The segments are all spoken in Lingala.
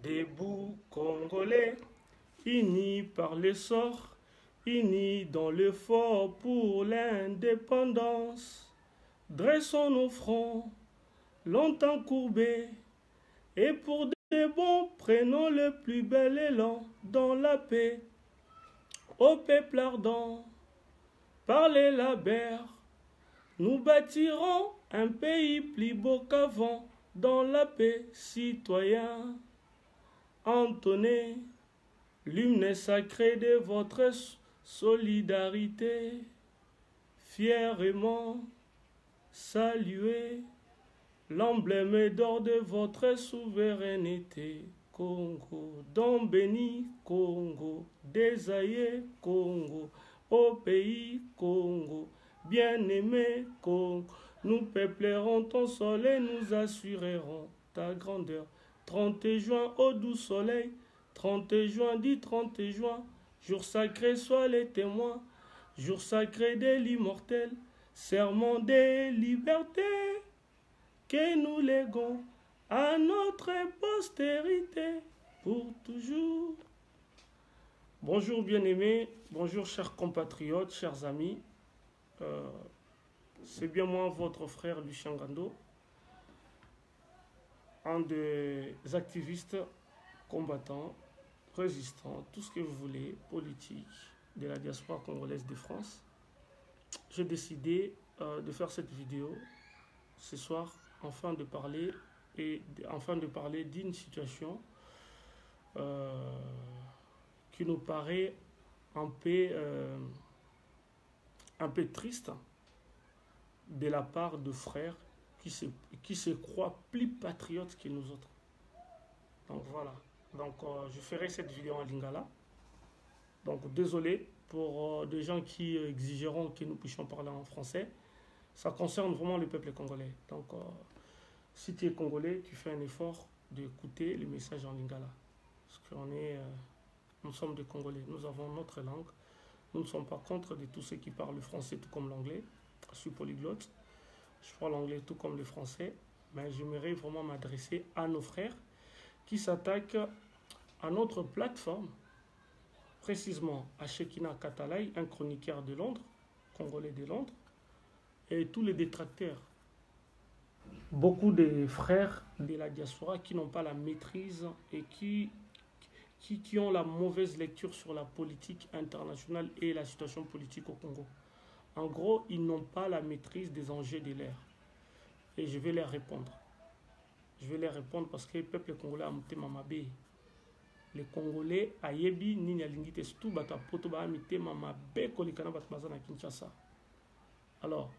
Debout Congolais, unis par l'essor, unis dans l'effort pour l'indépendance. Dressons nos fronts, longtemps courbés, et pour des bons, prenons le plus bel élan dans la paix. Au peuple ardent, par les labeurs, nous bâtirons un pays plus beau qu'avant, dans la paix, citoyens. Entonnez l'hymne sacré de votre solidarité, fièrement saluez l'emblème d'or de votre souveraineté. Congo, don béni, Congo, désaillé, Congo, au pays Congo, bien-aimé Congo, nous peuplerons ton sol et nous assurerons ta grandeur. 30 juin au doux soleil, 30 juin, dit 30 juin, jour sacré soit les témoins, jour sacré de l'immortel, serment des libertés, que nous léguons à notre postérité pour toujours. Bonjour bien-aimés, bonjour chers compatriotes, chers amis. C'est bien moi, votre frère Lucien Gando, un des activistes, combattants, résistants, tout ce que vous voulez, politique, de la diaspora congolaise de France. J'ai décidé de faire cette vidéo ce soir, afin de parler d'une situation qui nous paraît un peu triste de la part de frères qui se croient plus patriotes que nous autres. Donc voilà. Donc je ferai cette vidéo en lingala. Donc désolé pour des gens qui exigeront que nous puissions parler en français. Ça concerne vraiment le peuple congolais. Donc si tu es congolais, tu fais un effort d'écouter les messages en lingala. Parce que nous sommes des Congolais. Nous avons notre langue. Nous ne sommes pas contre de tous ceux qui parlent le français tout comme l'anglais. Je suis polyglotte. Je parle l'anglais tout comme le français. Mais j'aimerais vraiment m'adresser à nos frères qui s'attaquent à notre plateforme, précisément à Shekina Katalai, un chroniqueur de Londres, congolais de Londres, et tous les détracteurs. Beaucoup de frères de la diaspora qui n'ont pas la maîtrise et qui ont la mauvaise lecture sur la politique internationale et la situation politique au Congo. En gros, ils n'ont pas la maîtrise des enjeux de l'ère. Et je vais leur répondre. Je vais leur répondre parce que le peuple congolais a monté Mamabé. Les Congolais a yebi nini alingite surtout bata poto ba amité Mamabé kolikana batbaza na Kinshasa. Alors,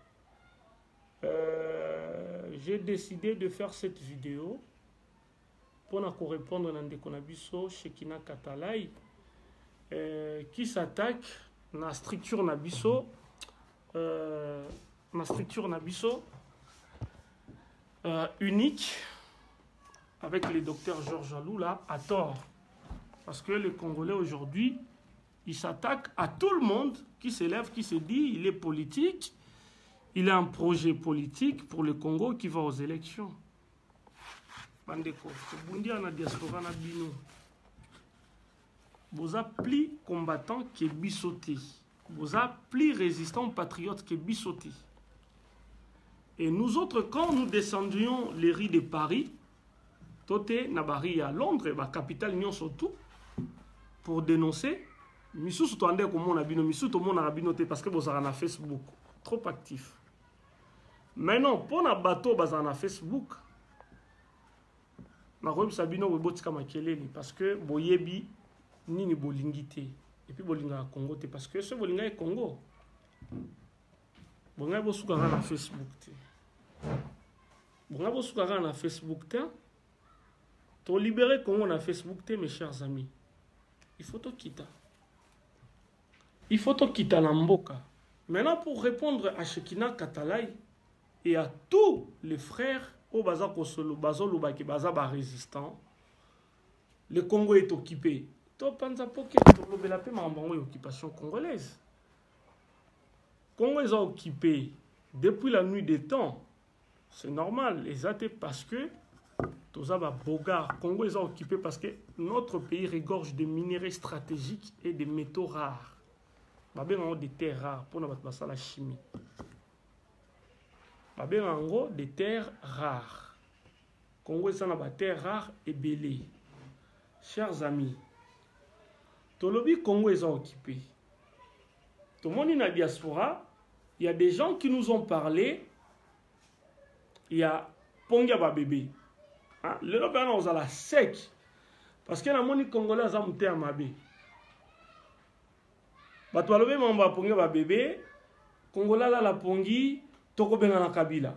j'ai décidé de faire cette vidéo pour répondre à Ndeko Nabiso, Shekina Katalai, qui s'attaque à la structure Nabiso, unique, avec le docteur Georges Aloula, à tort. Parce que les Congolais aujourd'hui, ils s'attaquent à tout le monde qui s'élève, qui se dit il est politique, il a un projet politique pour le Congo qui va aux élections. Bandeko, Bundi na diaspora na bino. Vous avez plus combattant que Bissoté. Vous avez plus résistant patriote que Bissoté. Et nous autres, quand nous descendions les rues de Paris, Toté Nabari à Londres, la capitale Union surtout, pour dénoncer, Missou Soutandé comme on a bino, Missou tout le monde a binoté parce que vous avez un Facebook trop actif. Mais non, pour un bateau, vous avez un Facebook. Nakoyeb Sabino Webotika Makeleli parce que Boyebi Nini Bolingite et puis Bolinga Congo parce que ce Bolinga est Congo. Bonga Bosukara na Facebook. Bonga Bosukara na Facebook. To libérer Congo na Facebook, mes chers amis. Il faut tout quitter. Il faut tout quitter la Mboka. Maintenant, pour répondre à Shekina Katalai et à tous les frères au Baza Kosolo, Bazolo Baki Baza ba résistant, le Congo est occupé. To panza poke to lobela pe mambango occupation congolaise. Congo est occupé depuis la nuit des temps. C'est normal, les athées parce que Tozaba Bogar, Congo est occupé parce que notre pays regorge de minerais stratégiques et de métaux rares. Babé des terres rares pour la chimie. Babé des terres rares. Congo est des terres rares et belées. Chers amis, Tolobi Congo est occupé. Tout le monde dans la diaspora, il y a des gens qui nous ont parlé. Il y a Pongia Babébé. Le Lopéana on a la sec. Parce que la monnaie congolaise a monté à Mabé. Batoualobé mamba Pongia Babébé. Congola la Pongi, Toko Benana Kabila.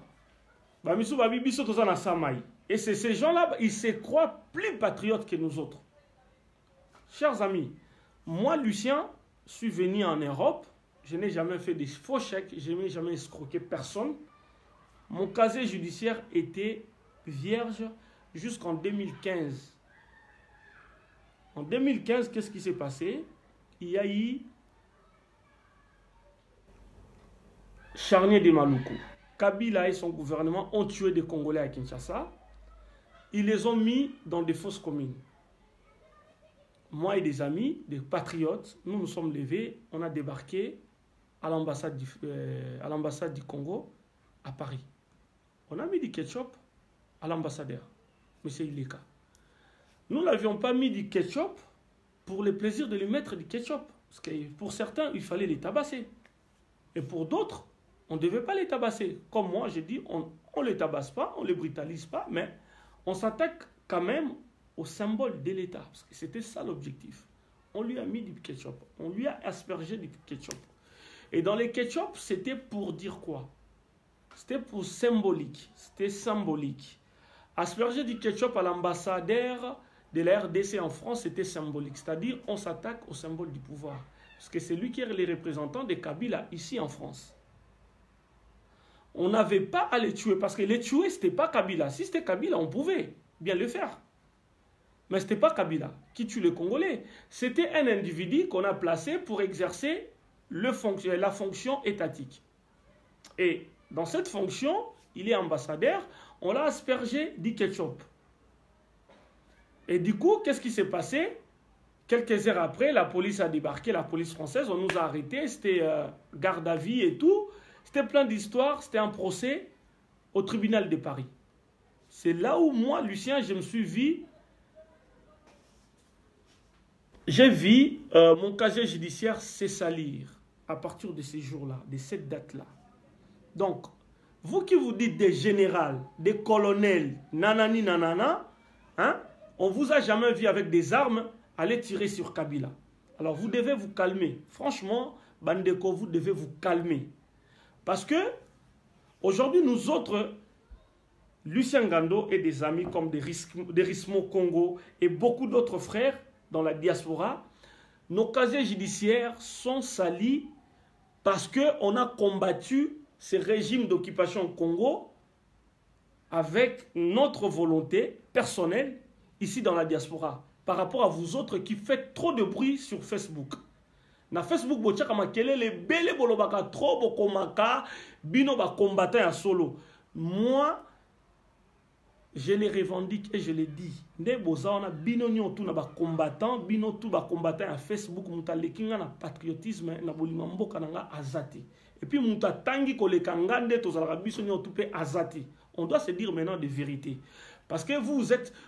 Bamisu Babibi Sotoza na Samaï. Et c'est ces gens-là, ils se croient plus patriotes que nous autres. Chers amis, moi, Lucien, suis venu en Europe. Je n'ai jamais fait des faux chèques. Je n'ai jamais escroqué personne. Mon casier judiciaire était vierge jusqu'en 2015. En 2015, qu'est-ce qui s'est passé? Il y a eu Charnier de Maluku. Kabila et son gouvernement ont tué des Congolais à Kinshasa. Ils les ont mis dans des fausses communes. Moi et des amis, des patriotes, nous nous sommes levés, on a débarqué à l'ambassade du Congo à Paris. On a mis du ketchup à l'ambassadeur, M. Ileka. Nous n'avions pas mis du ketchup pour le plaisir de lui mettre du ketchup. Parce que pour certains, il fallait les tabasser. Et pour d'autres, on ne devait pas les tabasser. Comme moi, j'ai dit, on ne les tabasse pas, on ne les brutalise pas, mais on s'attaque quand même au symbole de l'État. Parce que c'était ça l'objectif. On lui a mis du ketchup. On lui a aspergé du ketchup. Et dans les ketchup, c'était pour dire quoi? C'était pour symbolique. C'était symbolique. Asperger du ketchup à l'ambassadeur de la RDC en France, c'était symbolique. C'est-à-dire, on s'attaque au symbole du pouvoir. Parce que c'est lui qui est le représentant de Kabila ici en France. On n'avait pas à les tuer. Parce que les tuer, ce n'était pas Kabila. Si c'était Kabila, on pouvait bien le faire. Mais ce n'était pas Kabila qui tue les Congolais. C'était un individu qu'on a placé pour exercer la fonction étatique. Et dans cette fonction, il est ambassadeur, on l'a aspergé du ketchup. Et du coup, qu'est-ce qui s'est passé? Quelques heures après, la police a débarqué, la police française, on nous a arrêtés, c'était garde à vue et tout. C'était plein d'histoires, c'était un procès au tribunal de Paris. C'est là où moi, Lucien, je me suis vu. J'ai vu mon casier judiciaire se salir à partir de ces jours-là, de cette date-là. Donc, vous qui vous dites des généraux, des colonels, nanani nanana, hein, on ne vous a jamais vu avec des armes aller tirer sur Kabila. Alors, vous devez vous calmer. Franchement, Bandeko, vous devez vous calmer. Parce que, aujourd'hui, nous autres, Lucien Ngando et des amis comme Rismo Congo et beaucoup d'autres frères dans la diaspora, nos casiers judiciaires sont salis parce qu'on a combattu ce régime d'occupation au Congo avec notre volonté personnelle ici dans la diaspora par rapport à vous autres qui faites trop de bruit sur Facebook. Na Facebook bochaka makelele bele bolobaka trop bokomaka bino ba combattant à solo. Moi je les revendique et je les dis. Ne boza on a bino nyotu na ba combattant bino tout ba combattant à Facebook mutalekinga na patriotisme na bolima mboka nanga azati. Et puis muta tangi koleka ngande tozalaka biso nyotu pe azati. On doit se dire maintenant des vérités. Parce que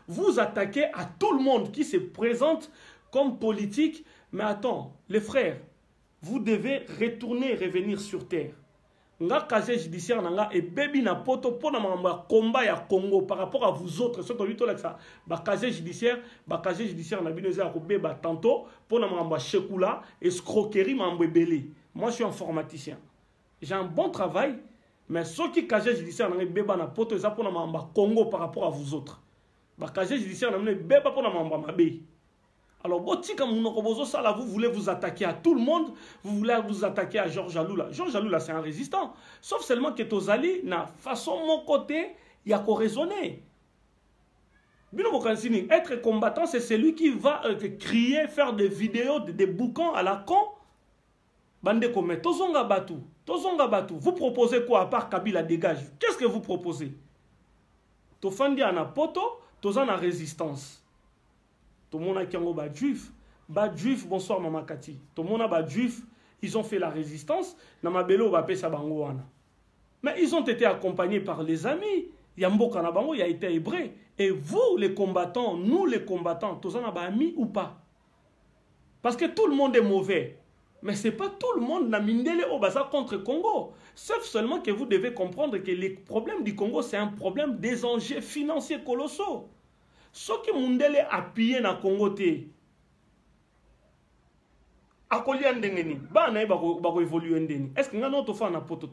vous attaquez à tout le monde qui se présente comme politique. Mais attends, les frères, vous devez revenir sur terre. Nga casier judiciaire nanga et baby na poto pona mamba combat ya Congo par rapport à vous autres. Ce que vous ça, casier judiciaire na binoza ko beba tantôt pona mamba chekula escroquerie mamba belé. Moi je suis informaticien. J'ai un bon travail. Mais ce qui casier judiciaire n'a pas na poto ça pour na Congo par rapport à vous autres. Ba casier judiciaire n'a pas pour na mamba mabé. Alors botika munokobozo ça là vous voulez vous attaquer à tout le monde, vous voulez vous attaquer à Georges Aloula. Georges Aloula c'est un résistant. Sauf seulement que Tozali na façon mon côté, il y a qu'à raisonner. Bino Bokansini, être combattant c'est celui qui va crier, faire des vidéos, des boucans à la con. Bande comme Tozonga Batu, vous proposez quoi à part Kabila dégage? Qu'est-ce que vous proposez? tofandi ana poto toza na résistance tomona kiango ba juif bonsoir mama Kati tomona ba juif ils ont fait la résistance na mabelo ba pesa bango wana mais ils ont été accompagnés par les amis Yamboka na bango il a été hébreu et vous les combattants nous les combattants toza na ba amis ou pas parce que tout le monde est mauvais. Mais ce n'est pas tout le monde na mindele au baza contre Congo. Sauf seulement que vous devez comprendre que les problèmes du Congo, c'est un problème des enjeux financiers colossaux. Ce qui mindele appuyé na Congo te. Akoli andengeni, ba na bako évoluer ndeni. Est-ce que ngano to fa na poto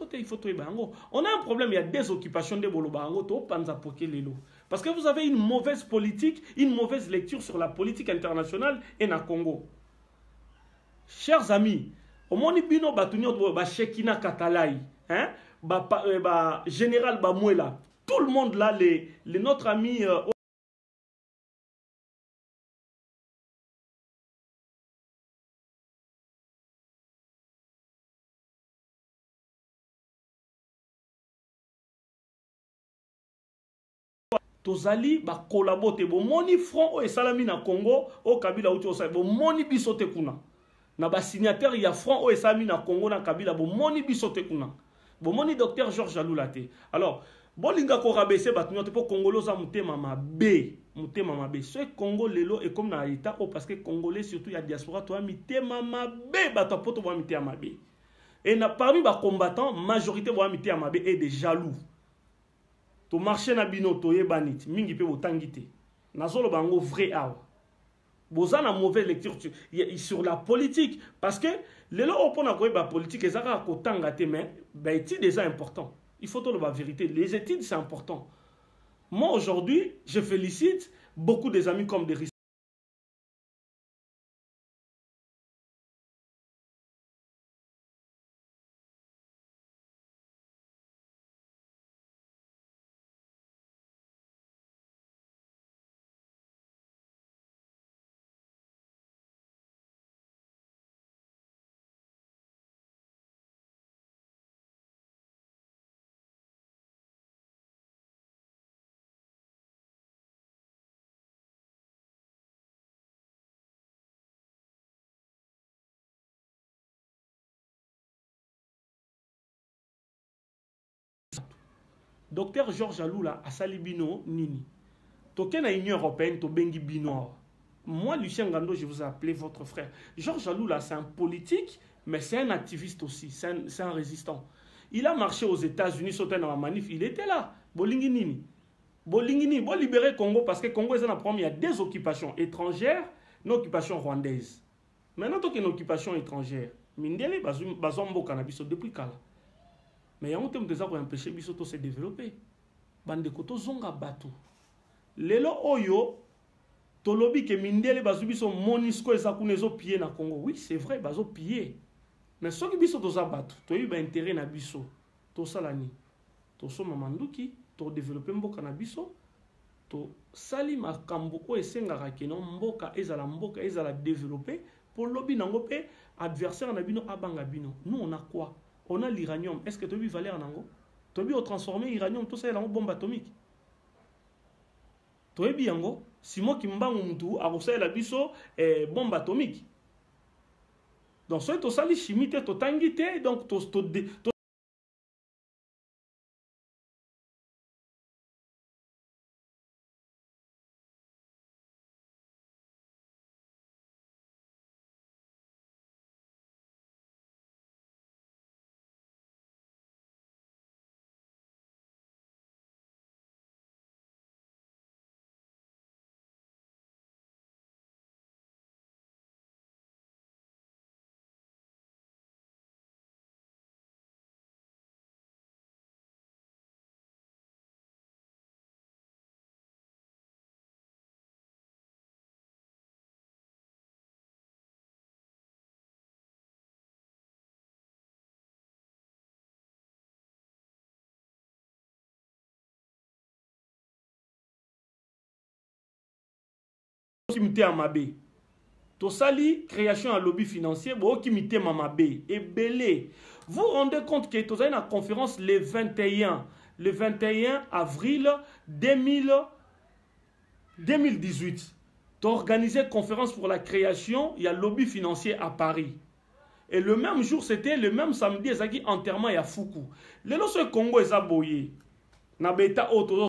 te il faut to bango. On a un problème, il y a des occupations de bolo bango to panza poké lelo. Parce que vous avez une mauvaise politique, une mauvaise lecture sur la politique internationale et na Congo. Chers amis, au moni bino batunyo ba Shekina Katalai, hein, général Bamouela, tout le monde là, notre ami Tozali ba collaborer bo moni front o esalami na Congo o Kabila uti osai bo moni bisote kuna na ba signataire ya front o esalami na Congo na Kabila bo moni bisote kuna bo moni docteur Georges Jalou Laté. Alors bolinga ko rabese batunyo te po Congolo za mutema mabe ce Congo lelo est comme na état o parce que congolais surtout ya diaspora to mitema mabe bato poto bo mitema mabe et na parmi ba combattants majorité bo mitema mabe et des jaloux. To marché na bino to yebanit mingi pe botangite nazolo bango vrai awa boza na mauvaise lecture sur la politique parce que lelo opona ko ba politique ezaka ko tangate mais ba études déjà important il faut dire la vérité les études c'est important. Moi aujourd'hui je félicite beaucoup des amis comme des Docteur Georges Aloula a sali bino nini. Toké na Union européenne to bengi bino. Moi Lucien Ngando je vous ai appelé votre frère. Georges Aloula c'est un politique mais c'est un activiste aussi, c'est un résistant. Il a marché aux États-Unis sauté dans la manif, il était là. Bolingi nini. Bolingi nini, bo libérer Congo parce que Congo est un problème, il y a des occupations étrangères, une occupation rwandaise. Maintenant toké une occupation étrangère. Mindele bazombo cannabis depuis kala. Mais il y a un terme déjà pour empêcher Bisoto de se développer. Bande koto zonga batu. Lelo oyo tolobi ke mindele bazu biso monisco ezakunezo piller na Congo. Oui, c'est vrai, bazo piller. Mais ce qui biso toza batu, to yi ba intérêt na biso. To salani. To so mamanduki, to développer mboka na biso. To sali makambo o esengaka keno mboka ezala développer pour lobi nango pe adversaire na bino abanga bino. Nous on a quoi? On a l'uranium. Est-ce que tu as vu Valère Nango? Tu as vu transformer l'uranium, tout ça, c'est une bombe atomique. Tu as vu Yango? Si moi qui m'bang moutou, a reçu la biso bombe atomique. Donc, soit tu as chimie, tu as tangité, donc tu kimité amabe. To sali création à lobby financier, bo kimité mamabe. Et belé. Vous vous rendez compte que tu as une conférence le 21 avril 2018. Tu as organisé une conférence pour la création, il y a lobby financier à Paris. Et le même jour, c'était le même samedi, il y a enterrement à Foukou. Le Congo est aboyé. Nabeta auto.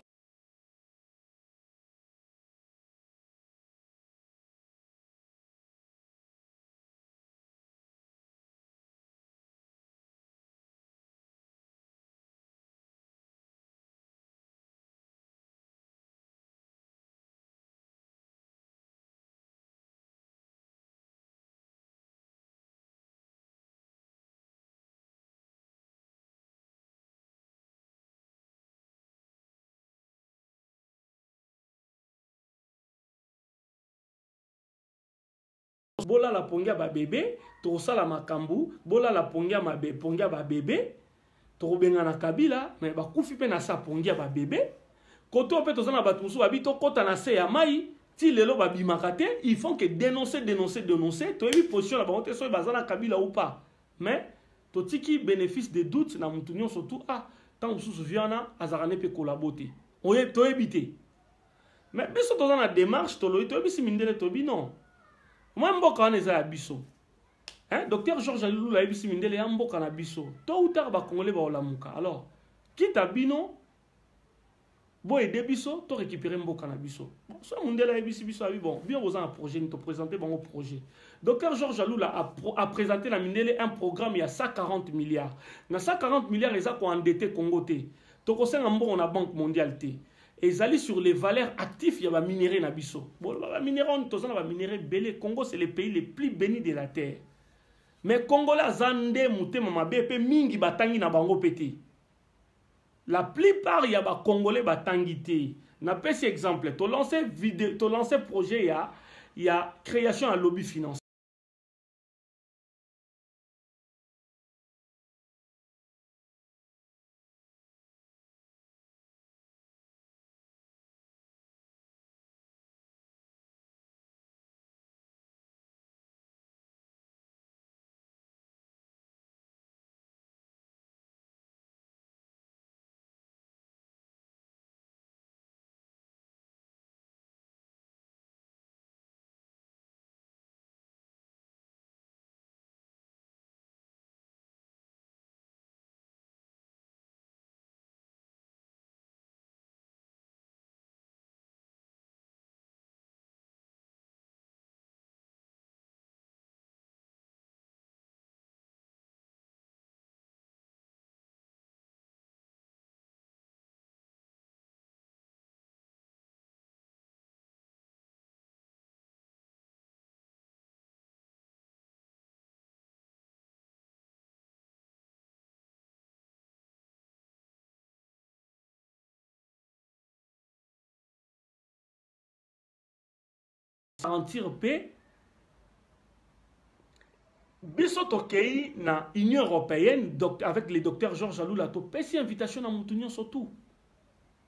Bola la pongia ba bébé, to la makambu, bola la pongia ba bébé, to benga na kabila, mais ba kufi pe na sa pongia ba bébé. Koto pe to na batumusu babito kota na se ya mai, ti lelo ba bimakate, ils font que dénoncer, to ebi position la ba honte so bazana kabila ou pas. Mais to tiki bénéfice de doute na mutunyo surtout tant mususu viana azarane pe collaboter. Oye to ebité. Mais biso to na démarche to lo to ebi simindele to bi non. Moi, mboka wana eza ya biso. Docteur Georges Alilou la ebisi mindele ya mboka na biso. Tôt ou tard ba congolais ba olamuka. Alors, quitte à bino bo aider biso, to récupérer mboka na biso. Bon, ça mundela ebisi biso abi bon, bien aux un projet, nous te présenter bon projet. Docteur Georges Alilou a présenté la mindele un programme il y a 140 milliards. Na 140 milliards eza ko endetté Congo te. To ko senga mbo na banque mondiale te. Et ils allaient sur les valeurs actives, il y a des minéraux na biso. Bon, les minéraux, on a des minéraux belés. Congo, c'est le pays le plus béni de la terre. Mais Congo, la zande, mouté, mama, BP, mingi, batangi, na bango pété. La plupart, il y a des Congolais, batangi, té. Na pas cet exemple. Tu as lancé projet, il y a création à lobby financier. Garantir paix. Biso tokei na Union européenne avec le docteur Georges Alilou la to pesi invitation na mutunyo surtout.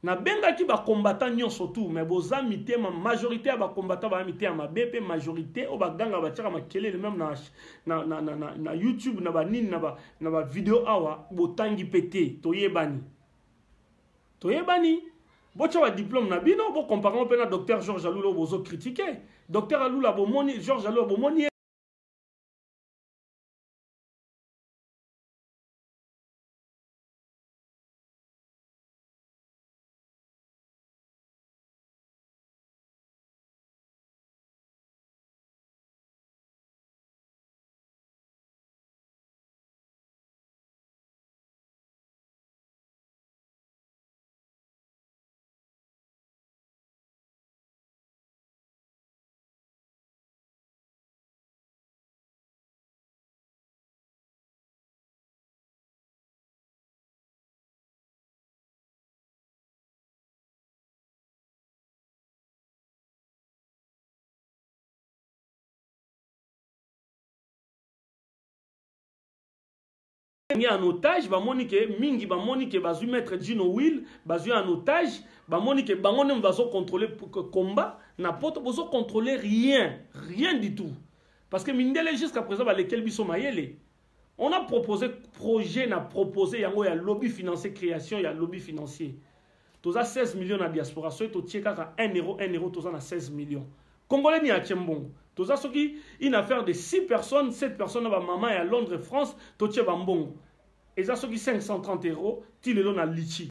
Na benga ki ba combattant nyon surtout mais boza mité ma majorité ba combattant ba mité ma BP majorité o ba ganga ba tira makele même na YouTube na ba nini na ba vidéo awa botangi pété toyebani. Toyebani. Bocha wa diplôme na bino bo comparant pe na docteur Georges Alilou bozo critiquer. Docteur Alilou la bomoni Georges Alilou bomoni en otage, ba monike mingi ba monike bazu mettre Gino Will, bazu en otage, ba monike bangoné bazo contrôler combat, na poto bazo contrôler rien du tout. Parce que mindele jusqu'à présent ba lesquels biso mayele. On a proposé, projet n'a proposé, il y a lobby financier création, il y a lobby financier. Tu as 16 millions na diaspora, soit tu as 1 euro, tu as 16 millions. Congolais ni a Tchembongo. Tu as ce qui une affaire de 6 personnes, 7 personnes, maman est à Londres, France, tu as Bambongo. Et ça, ce qui 530 euros, tu les donnes à Litchi.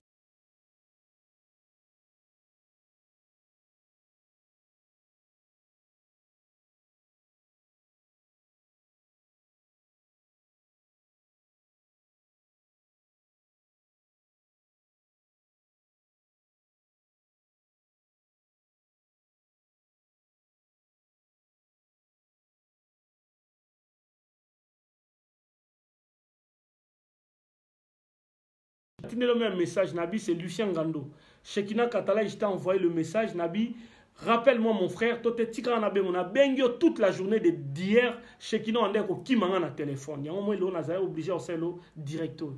Tu n'as le même message, Nabi, c'est Lucien Gando. Shekina Katala, je t'ai envoyé le message, Nabi. Rappelle-moi, mon frère, toi, tu as bengio toute la journée d'hier. Shekina, on a qui m'a un téléphone. Il y a un moment où on a obligé à faire le directeur.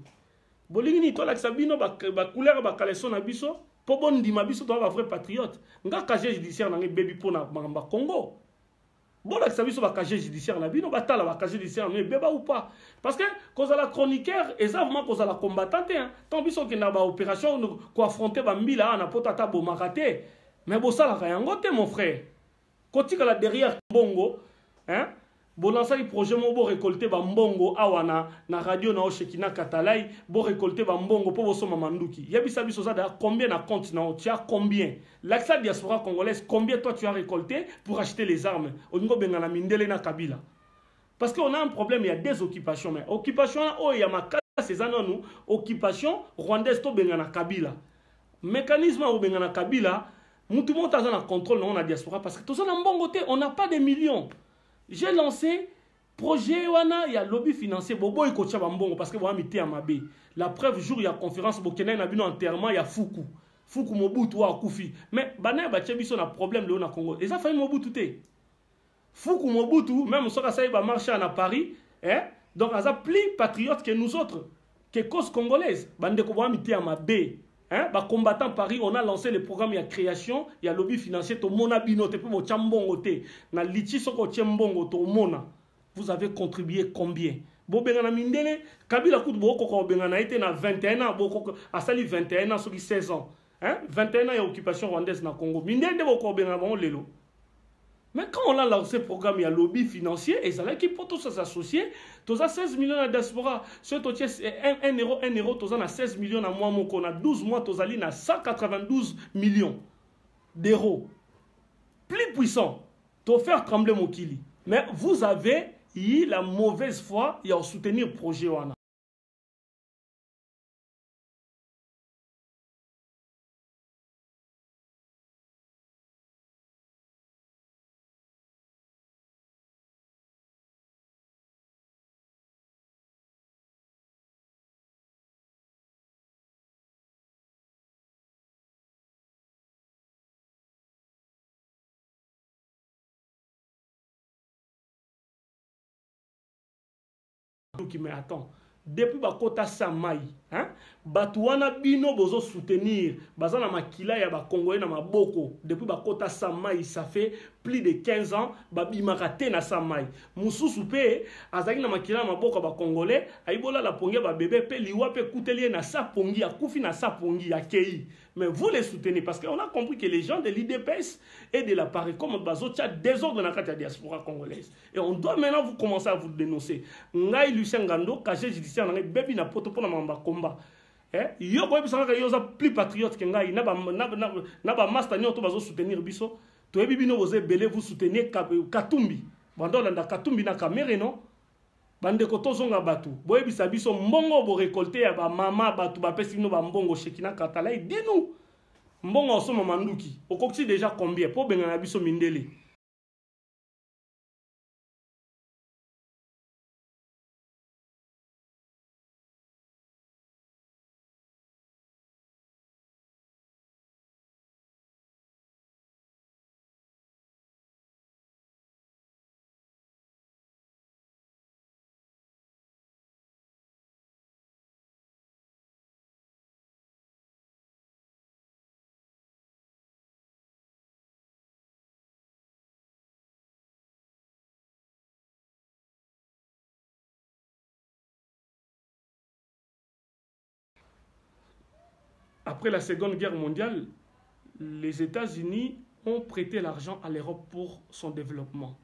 Bolingini, toi, là, Sabino, ba couleur, ba caleçon, nabiso. Pour bon dima, biso, toi, un vrai patriote. Nga casier judiciaire, n'a baby pour na Congo. Bon, là, ça veut dire que judiciaire, la vie, on va la casier judiciaire, mais béba ou pas. Parce que, quand on a la chroniqueur, et ça, vraiment, quand on a la combattante, tant pis, qu'on a une opération, qu'on affronte, on a pas tata bon maraté. Mais bon, ça, la yangote, mon frère. Quand tu as derrière Bongo, hein, bon, dans ça, il projet, bon, récolter Bambongo, awana, na radio, na Oshekina Katalai, bon, récolter Bambongo, pour vos Mamanduki. Yabisa biso ça, combien na compte, tu as combien? L'accès diaspora congolaise, combien toi tu as récolté pour acheter les armes? Au niveau Bengala Mindele na Kabila. Parce qu'on a un problème, il y a des occupations. Mais occupation, oh, il y a ma casa, c'est ça, non, occupation rwandaise, to Bengala Kabila. Mécanisme au Bengala Kabila, tout le monde a un contrôle dans la diaspora parce que tout ça, on n'a pas de millions. J'ai lancé projet wana il y a lobby financier bobo il coacha bambongo parce que moi mité à Mabé. La preuve jour il y a conférence bokena na bino enterrement il y a Fuku Mobutu wa Kufi. Mais bana ba tchebiso na problème le na Congo. Et ça fait Mobutu té. Fuku Mobutu même soka ça il va marcher à Paris, hein? Donc ça plus patriote que nous autres, que cause congolaise. Bande ko mité à Mabé. Hein? Bah, combattant Paris, on a lancé le programme, il y a création, il y a lobby financier, to mona binote, pour chambongo te, na lichi soko chambongo to mona. Vous avez contribué combien? Bo bengana mindele, Kabila kout bo koko bengana été na 21 ans, bo koko asali 21 ans, soki 16 ans. Hein? 21 ans il y a occupation rwandaise na Congo. Mindele de bo koko bengana bon lelo. Mais quand on a lancé le programme, il y a lobby financier, et ça là qui peut tous s'associer, tu as 16 millions de diaspora, sur 1 euro, tu as 16 millions à mois, on a 12 mois, tu as 192 millions d'euros. Plus puissant, tu as fait trembler mon kili. Mais vous avez eu la mauvaise foi, il y a soutenir le projet. Mais attends, depuis bakota samai, hein? Batouana bino bozo soutenir, bazana makila ya ba Congolais na maboko, depuis bakota samai, ça fait plus de 15 ans, babimakate na samai. Mususu pe, azaki na makila na maboko ba Congolais, aibola la pongi ba bébé pe liwa pe kuteli na sa pongi, akufi na sa pongi ya kei. Mais vous les soutenez parce qu'on a compris que les gens de l'IDPS et de l'appareil comme Bazo, il y a désordre dans la diaspora congolaise. Et on doit maintenant vous commencer à vous dénoncer. Ngai Lucien Gando, caché judiciaire, on a bébi na poto pour na combat. Yo boy bisanga ka yoza plus patriote que ngai na ba master nyoto bazo soutenir biso. To ebi bino vous belé vous soutenir Katumbi. Bando landa Katumbi na kamere non. Bande kotozonga batu boyebisa biso mbongo bo récolter ya ba mama batu ba pesi no ba mbongo Shekina Katalai dinu mbongo osoma manduki okokisi déjà combien po benga na biso mindele après la Seconde Guerre mondiale, les États-Unis ont prêté l'argent à l'Europe pour son développement.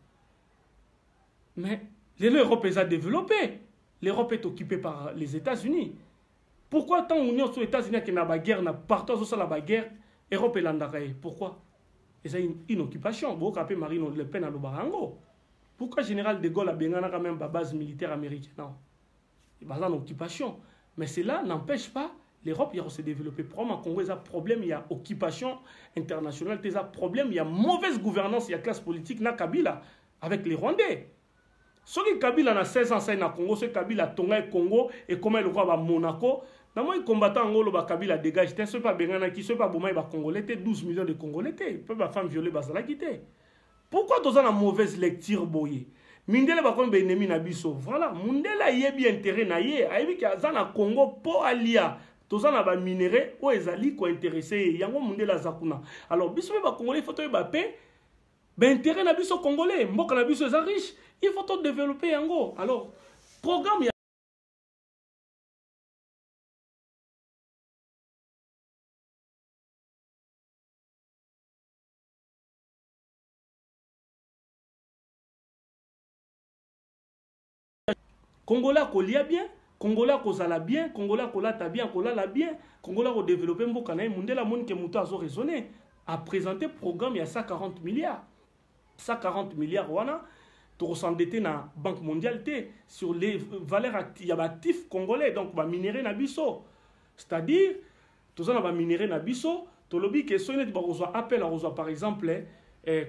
Mais l'Europe est développée. L'Europe est occupée par les États-Unis. Pourquoi tant l'Union sur les États-Unis qui n'a pas guerre, n'a partout sur la guerre, l'Europe est l'andaraï? Pourquoi? Et c'est une occupation. Beaucoup appellent Marine Le Pen à l'Obarango. Pourquoi Général de Gaulle a bien quand même la base militaire américaine? Non. Il y a une occupation. Mais cela n'empêche pas l'Europe de se développer. Probablement, Congo, il y a un problème, il y a occupation internationale, il y a un problème, il y a mauvaise gouvernance, il y a classe politique, na Kabila, avec les Rwandais. Ce qui Kabila a 16 ans, c'est na Congo, ce Kabila a Tonga et Congo, et comment il roi à Monaco. Dans mon combattant en Angola, Kabila dégage, ce n'est pas Bengana qui, ce n'est pas Bouma, il va Congolais, 12 millions de Congolais, il peut pas femme violer, Basala quitter. Pourquoi tu as une mauvaise lecture, boye? Mindele ba kon be ennemi na biso. Voilà, Mundela yebi intérêt na ye, ayebi ka za na Congo po alia. Toza na ba minéraux o ezali ko intéressé yango Mundela zakuna. Alors biso ba Congolais faut to ba pe ben intérêt na biso Congolais, mboka na biso eza riche, il faut to développer yango. Alors programme ya Congolais kolia bien, Congolais kozala bien, Congolais kolata bien, kolala bien, Congolais ko développer mboka na Mundela monde ke muto azo raisonner a présenter programme il y a 140 milliards. 140 milliards wana to s'endetter na Banque mondiale sur les valeurs actifs congolais donc ba minerai na biso. C'est-à-dire tous on ba minerai na biso, to lobi que so net ba reçoit appel à reçoit par exemple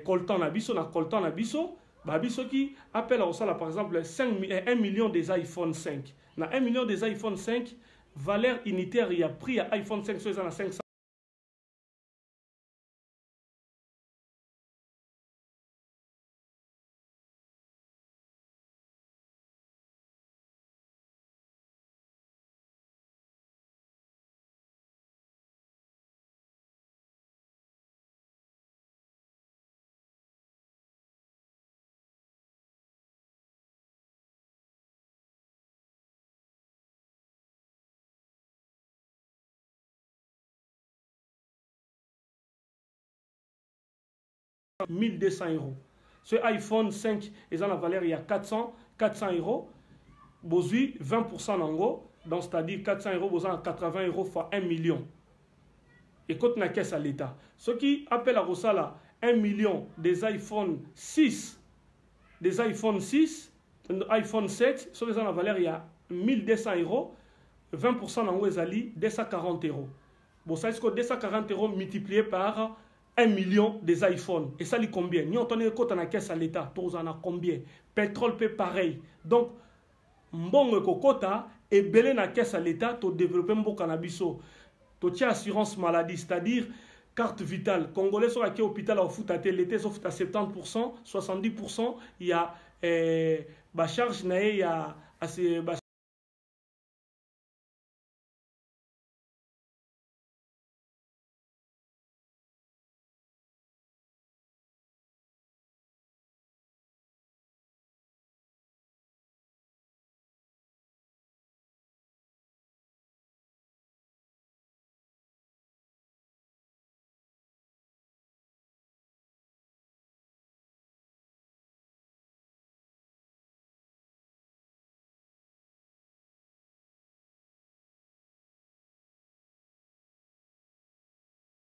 coltan na biso na coltan na biso. Babiso qui appelle à ça par exemple 1 million des iPhone 5. Dans 1 million des iPhone 5, valeur unitaire, il y a pris à iPhone 5 sur 500. « 1200 €. Ce iPhone 5, ils ont la valeur il y a 400 €. Bozui 20% en donc c'est-à-dire 400 €, vous avez 80 € fois 1 million. Et quand on a caisse à l'État. Ceux qui appellent à Rosala 1 million des iPhone 6, des iPhone 6, iPhone 7, ceux qui ont la valeur il y a 1200 €, 20% en Wezali, 240 €. Bon, ça est-ce que 240 € multiplié par 1 million des iPhones. Et ça, il combien? Nous, on a quand on a caisse à l'État, tous en a combien? Pétrole, peut pareil. Donc, mbongo kokota et belé na caisse à l'État, tu développer un bon cannabis. Tu tiens assurance maladie, c'est-à-dire carte vitale. Congolais sont à hôpital au foot à l'été, sauf à 70%, 70%, il y a charge, il y a assez.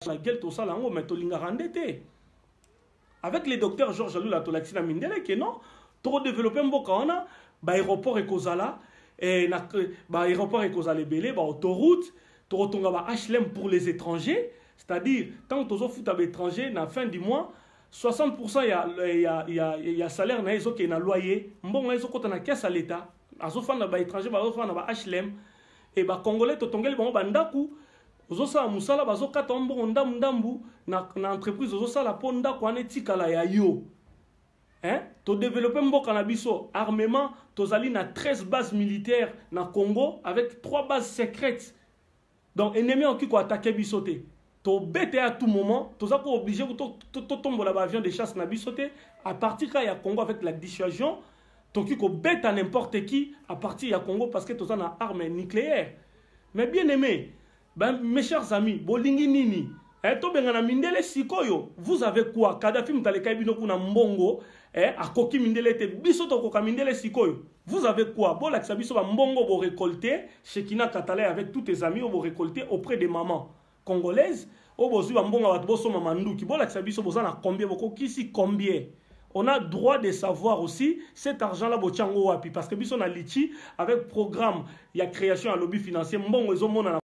La gueule tout ça là mais to linga rendete avec les docteurs Georges Alou la tolaxina mindele que non trop développer mboka ona ba aéroport et kozala et na ba aéroport et kozala belé ba autoroute to rotonga ba HLM pour les étrangers, c'est-à-dire tant que tu fout à l'étranger na fin du mois 60% il y a salaire na ezo qui na loyer mbongo ezo kota na caisse à l'état azo fana ba étranger ba fana ba HLM et ba congolais to tongeli bango bandaku Ozosa musala bazo kata mbongo ndambu na entreprise ozosala po ndako ane tikala ya yo. Hein? To développer mboka na biso armement, tozali na 13 bases militaires na Congo avec 3 bases secrètes. Donc ennemi en qui ko attaquer bisoté. To bête à tout moment, toza ko obligé to tomber la avion de chasse na bisoté à partir quand il y a Congo avec la dissuasion, to qui ko bête à n'importe qui à partir il y a Congo parce que toza na arme nucléaire. Mais bien aimé Ben, mes chers amis, bolingi nini. To bengana mindele sikoyo. Vous avez quoi? Kadhafi mtaleka bino kuna mbongo. Akoki mindele te biso to koka mindele sikoyo. Vous avez quoi? Bon la biso ba mbongo bo récolter. Shekina Katale avec tous tes amis bo récolter auprès des mamans congolaises. Obozu ba mbongo ba boso mamanduki. Bon la biso bozana combien boko kisi combien? On a droit de savoir aussi cet argent-là bochango wapi parce que biso na lichi avec programme il y a création à lobby financier mbongo ezomona na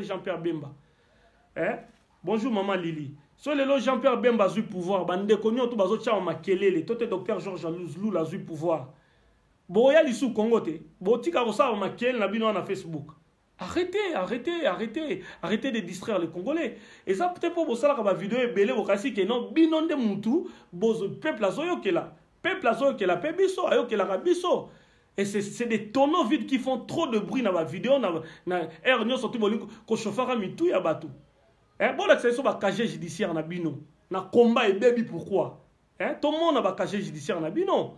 Jean-Pierre Bemba. Bonjour maman Lili. So lelo Jean-Pierre Bemba a eu pouvoir. Bande konyo to bazo tia makelele. Tote docteur Georges Louzlou a eu pouvoir. Boya lisu Congo te. Botika rosa makel na bino na Facebook. Arrêtez, arrêtez, arrêtez. Arrêtez de distraire les Congolais. Et ça peut-être pour ça la vidéo est belle bokasi que non binon de mutu bozo peuple azoyo kela. Peuple azoyo kela pe biso ayo kela rabiso. Et c'est des tonneaux vides qui font trop de bruit dans la vidéo. Air Nyo sorti bolingo ko chauffeur mitou ya batou. Bon là c'est sur ba casier judiciaire na bino. Na combat et baby pourquoi? Tout le monde a ba casier judiciaire na bino.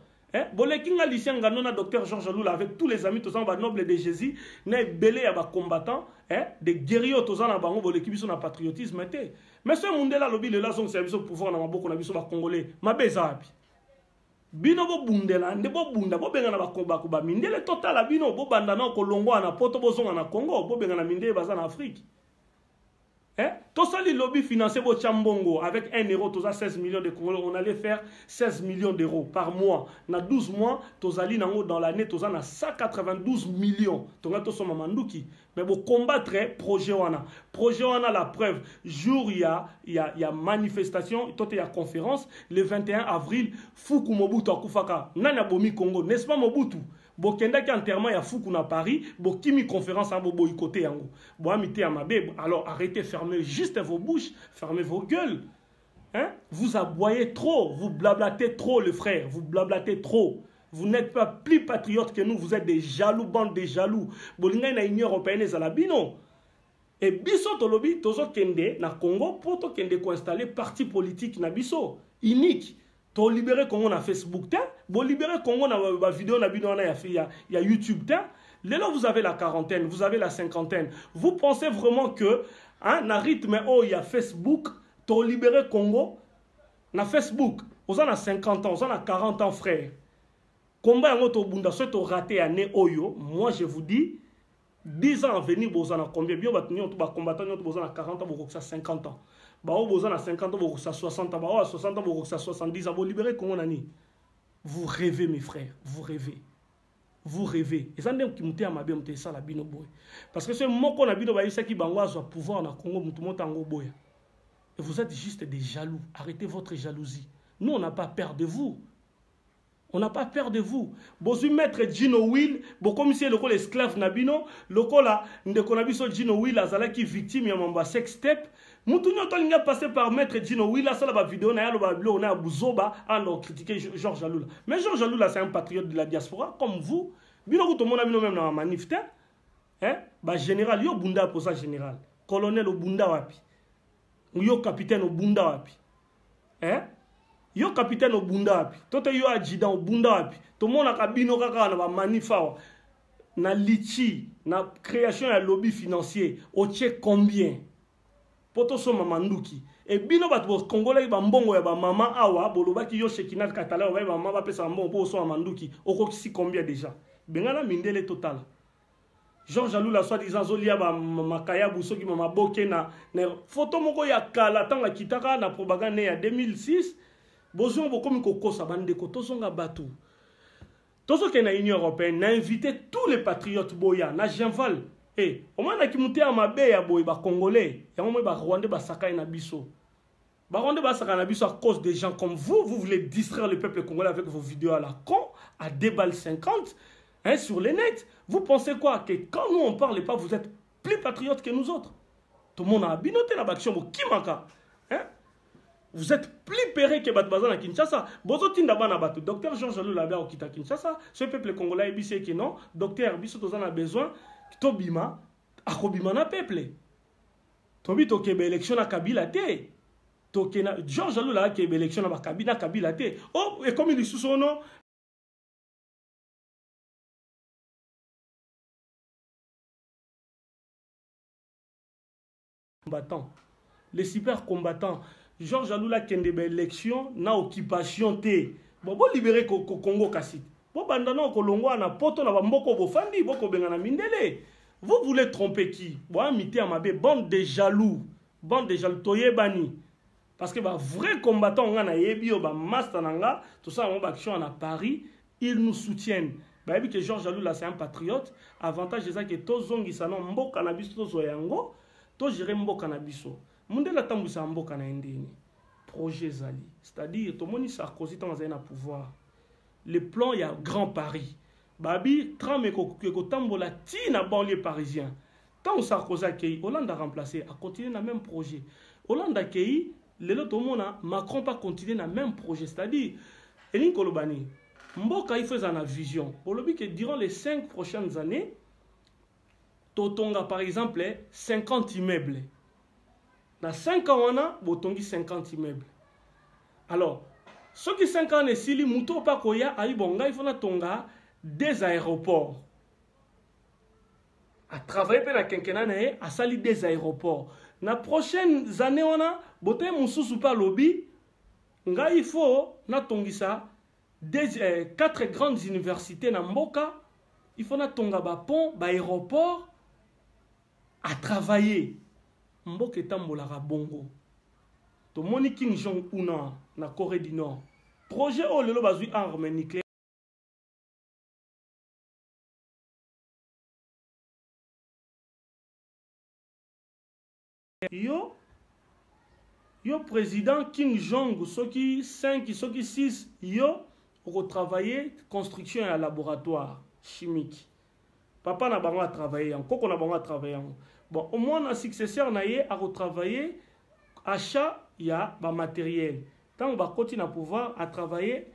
Bon les kinga lycéen ngano na docteur Georges Loula avec tous les amis tous en ba noble de Jésus, na belé ya ba combattants, des guerriers tous en na bango bo l'équipe na patriotisme té. Mais ce monde là lobby le la son service au pouvoir na maboko na biso ba congolais. Mabeza api. Bino bo bundela nde bo bunda bo benga na bakomba ko ba mindele total bino bo banda na ko longwa na poto bo zonga na Congo bo benga na mindele baza na Afrique. Tout ça les lobbies financiers bo chambongo avec 1 euro toza 16 millions de Congolais on allait faire 16 millions d'euros par mois na 12 mois tozali nango dans l'année toza na 192 millions tonga to soma manduki mais bo combattre projet wana la preuve jour il y a manifestation tote ya conférence le 21 avril Fuku Mobutu akufaka nana bomi Congo n'est-ce pas Mobutu Bokenda ki enterrement ya Fuku na Paris, bokimi conférence à boycotter yango. Bo amité à mabe, alors arrêtez, fermez juste vos bouches, fermez vos gueules. Vous aboyez trop, vous blablatez trop les frères, vous blablatez trop. Vous n'êtes pas plus patriotes que nous, vous êtes des jaloux, bande de jaloux. Bolinga na Union européenne ezalabino. Et biso tolobi tozo kende na Congo pour to kende ko installer parti politique na biso unique. To libérer Congo na Facebook ta, bo libérer Congo na ba vidéo na bino na ya YouTube ta. Là vous avez la quarantaine, vous avez la cinquantaine. Vous pensez vraiment que na rythme il y a Facebook, to libérer Congo na Facebook. Vous en a 50 ans, vous en a 40 ans frère. Combat yango to bunda so to raté année oyo, moi je vous dis 10 ans à venir vous en a combien bien batni on to ba combattant on to vous en a 40 ans beaucoup ça 50 ans. Bah vous en a 50 ans beaucoup ça 60 ans, bah 60 ans beaucoup ça 70 ans, vous libérer Congo nani. Vous rêvez mes frères, vous rêvez. Vous rêvez. Et ça n'est qui monte à ma bien ça la bino boy. Parce que ce mot qu'on a bino ba isa qui bangwa soit pouvoir na Congo mutu monte en boy. Et vous êtes juste des jaloux. Arrêtez votre jalousie. Nous on n'a pas peur de vous. On n'a pas peur de vous. Bozu maître Gino Will, bo commissaire le col esclave nabino, le col là ndeko nabiso Gino Will azala qui victime ya mamba sex step. Mutu nyoto linga passé par maître Gino Will la sala ba vidéo na ya lo ba blo na buzoba en critiquer Georges Loula. Mais Georges Loula c'est un patriote de la diaspora comme vous. Bino ko to mona bino même na manifeste. Ba général yo bunda pour ça général. Colonel au bunda wapi. Yo capitaine au bunda wapi. Yo capitaine au bunda wapi. Toto yo adjudant au bunda wapi. To mona kabino kaka na ba manifa na lichi na création ya lobby financier au tche combien poto so mamanduki et bino bat bo congolais ba mbongo ya ba mama awa bolobaki yo Shekina Katale ba mama ba pesa mbongo po so mamanduki okokisi combien déjà bengana mindele total. Georges Loula soi-disant zolia ba makaya busoki mama boke na photo moko ya kala tanga kitaka na propagande ya 2006 bozo bokomi kokosa bande ko tozonga batu tozo ke na Union européenne na invité tous les patriotes boya na Jean-Val au moins qui monte à ma baie à boy ba congolais et on ba rwandais ba sakai na biso ba rwandais ba sakai na biso à cause des gens comme vous voulez distraire le peuple congolais avec vos vidéos à la con à 2 balles 50 hein, sur les nets. Vous pensez quoi? Que quand nous on parle pas, vous êtes plus patriotes que nous autres. Tout le monde a binoté la action, hein? Vous êtes plus péré que Batbazan à Kinshasa. Bozotinda bana batu. Docteur Georges Alou Labia okita Kinshasa. Ce peuple congolais ebissé qui non. Docteur Biso tozan a besoin. Tobima. Akobima na peuple. Tobi tokebe élection na Kabila te. Tokena Georges Alou Labia kebe élection na Kabila te. Oh, et comme il dit sous son nom. Combattants. Les super combattants. Georges Aloula kende ba élection na occupation te. Bon libérer Congo kasi. Bon bandana ko longwa na poto na bamboko bofandi boko benga na mindele. Vous voulez tromper qui? Bon amité amabe bande de jaloux. Bande de jaloux toyebani. Parce que ba vrai combattant nga na yebi o ba master nanga, tout ça on ba action à Paris, ils nous soutiennent. Ba yebi que Georges Aloula c'est un patriote, avantage c'est ça que tozongi sanon mboka na biso tozo yango, to gérer mboka na biso. Mundela tambousa mboka na endeni. Projet Zali. C'est-à-dire, tout le monde Sarkozy dans un pouvoir. Le plan, il y a Grand Paris. Babi, trame ko tambola tina banlieue parisien. Tant Sarkozy a accueilli, Hollande a remplacé, a continué dans le même projet. Hollande a accueilli, tout le monde Macron pas continué dans le même projet. C'est-à-dire, Elin Kolobani, mboka il fait une vision. Pour le but que durant les 5 prochaines années, Totonga par exemple 50 immeubles. Dans 5 ans, on a 50 immeubles. Alors, ceux qui 5 ans, si les moutons pas koya, il faut tonga des aéroports. À travailler pour la quinquennat, à salir des aéroports. Dans les prochaines années, on a boté moussou pas lobby. Il faut na tongisa des 4 grandes universités na mboka. Il faut na tonga ba pont, ba aéroport à travailler. Mboka etambolaka bongo. To moni Kim Jong-un na Corée du Nord. Projet o lelo bazui arme nucléaire. Yo président Kim Jong, soki 5, soki 6, yo retravailler construction et un laboratoire chimique. Papa n'a pas travaillé, encore qu'on a pas travaillé. Bon, au moins, un successeur n'a a retravaillé achat, il y a un matériel. Tant qu'on va continuer à pouvoir à travailler,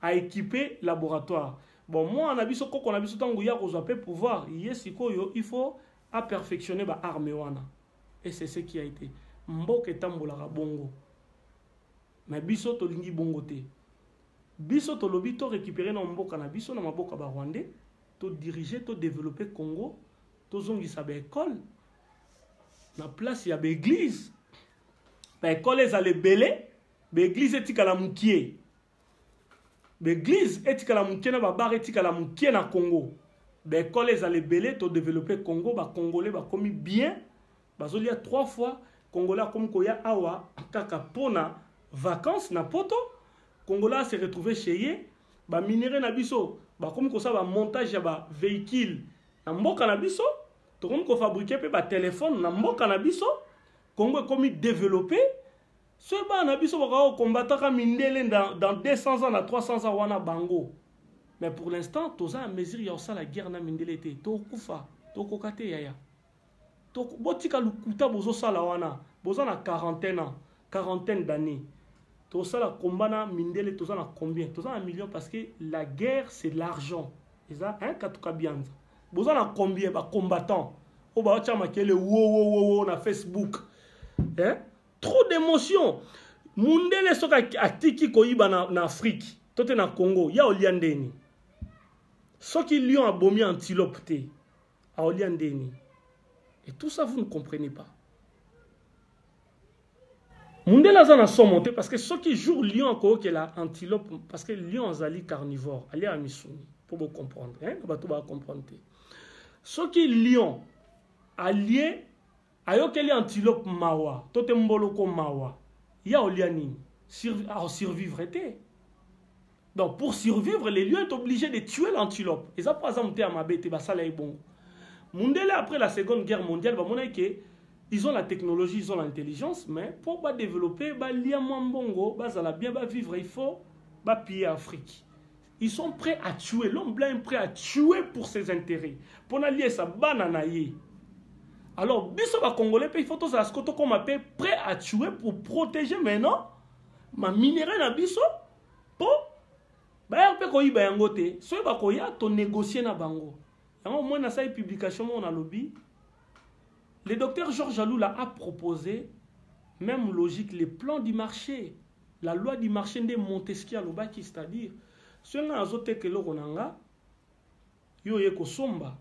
à équiper laboratoire. Bon, moi, on a vu ce qu'on a vu ce temps où il y a pouvoir. Il faut à perfectionner l'armée. Et c'est ce qui a été. Mbok est tambolara bongo. Mais biso to lingi bongo te. Biso to lobi to récupérer na mboka na biso na maboka ba Rwandais, to diriger, to développer Congo, to zongi sa école. Na place il y a des églises. L'école est à l'ébélé. L'église est à la moukié. L'église est à la moukié na babar est à la moukié na Congo. L'école est à l'ébélé to développer Congo. Ba Congolais ba commis bien. Il y a 3 fois Congolais comme koya awa kaka pona vacances na poto. Congolais se retrouvé chez yé. Ba minéré na biso. Ba comme ko ça ba montage ya ba véhicule na mboka na biso. Tout le monde fabriqué pe ba téléphone na mboka na biso. Congo est comme développé. Ce ba na biso ba combattre mindele dans 200 ans, dans 300 ans wana bango. Mais pour l'instant, toza à mesure ya ça la guerre na mindele te. To kufa, to kokate yaya. To botika lukuta bozo sala wana. Boza na quarantaine d'années. To sala combat na mindele toza na combien? Toza na million parce que la guerre c'est l'argent. Eza un katuka bianza. Boza na combien ba combattants? O ba chama kele wo na Facebook. Hein? Trop d'émotions. Mundele soka atiki koyiba na Afrique. Tote na Congo, ya oliandeni. Soki lion a bomi antilope te. A oliandeni. Et tout ça vous ne comprenez pas. Mundele azana son monté parce que ceux qui jouent lion ko ke la antilope parce que lion azali carnivore, ali a misuni pour vous comprendre, hein? Ba to ba comprendre. Ceux qui lion allié ayokeli antilope mawa, tote mboloko mawa. Ya oliani survivre était. Donc pour survivre, les lions sont obligés de tuer l'antilope. Et ça par exemple à ma bête ba sala bon. Mundele après la Seconde Guerre mondiale, ba mona que ils ont la technologie, ils ont l'intelligence, mais pour ba développer ba lia mwambongo, ba zala bien ba vivre, il faut ba piller Afrique. Ils sont prêts à tuer. L'homme blanc est prêt à tuer pour ses intérêts. Pour n'allier sa bananaye. Alors, biso va congolais, il faut que ça soit comme appelle prêt à tuer pour protéger maintenant ma minerai na biso pour ba pe ko yiba yango te. So ba ko ya to négocier na bango. Yango moi na sa publication on a lobby. Le docteur Georges Aloula a proposé même logique les plans du marché. La loi du marché de Montesquieu Lobaki, c'est-à-dire si on a azoté que l'oronanga yo ye ko somba.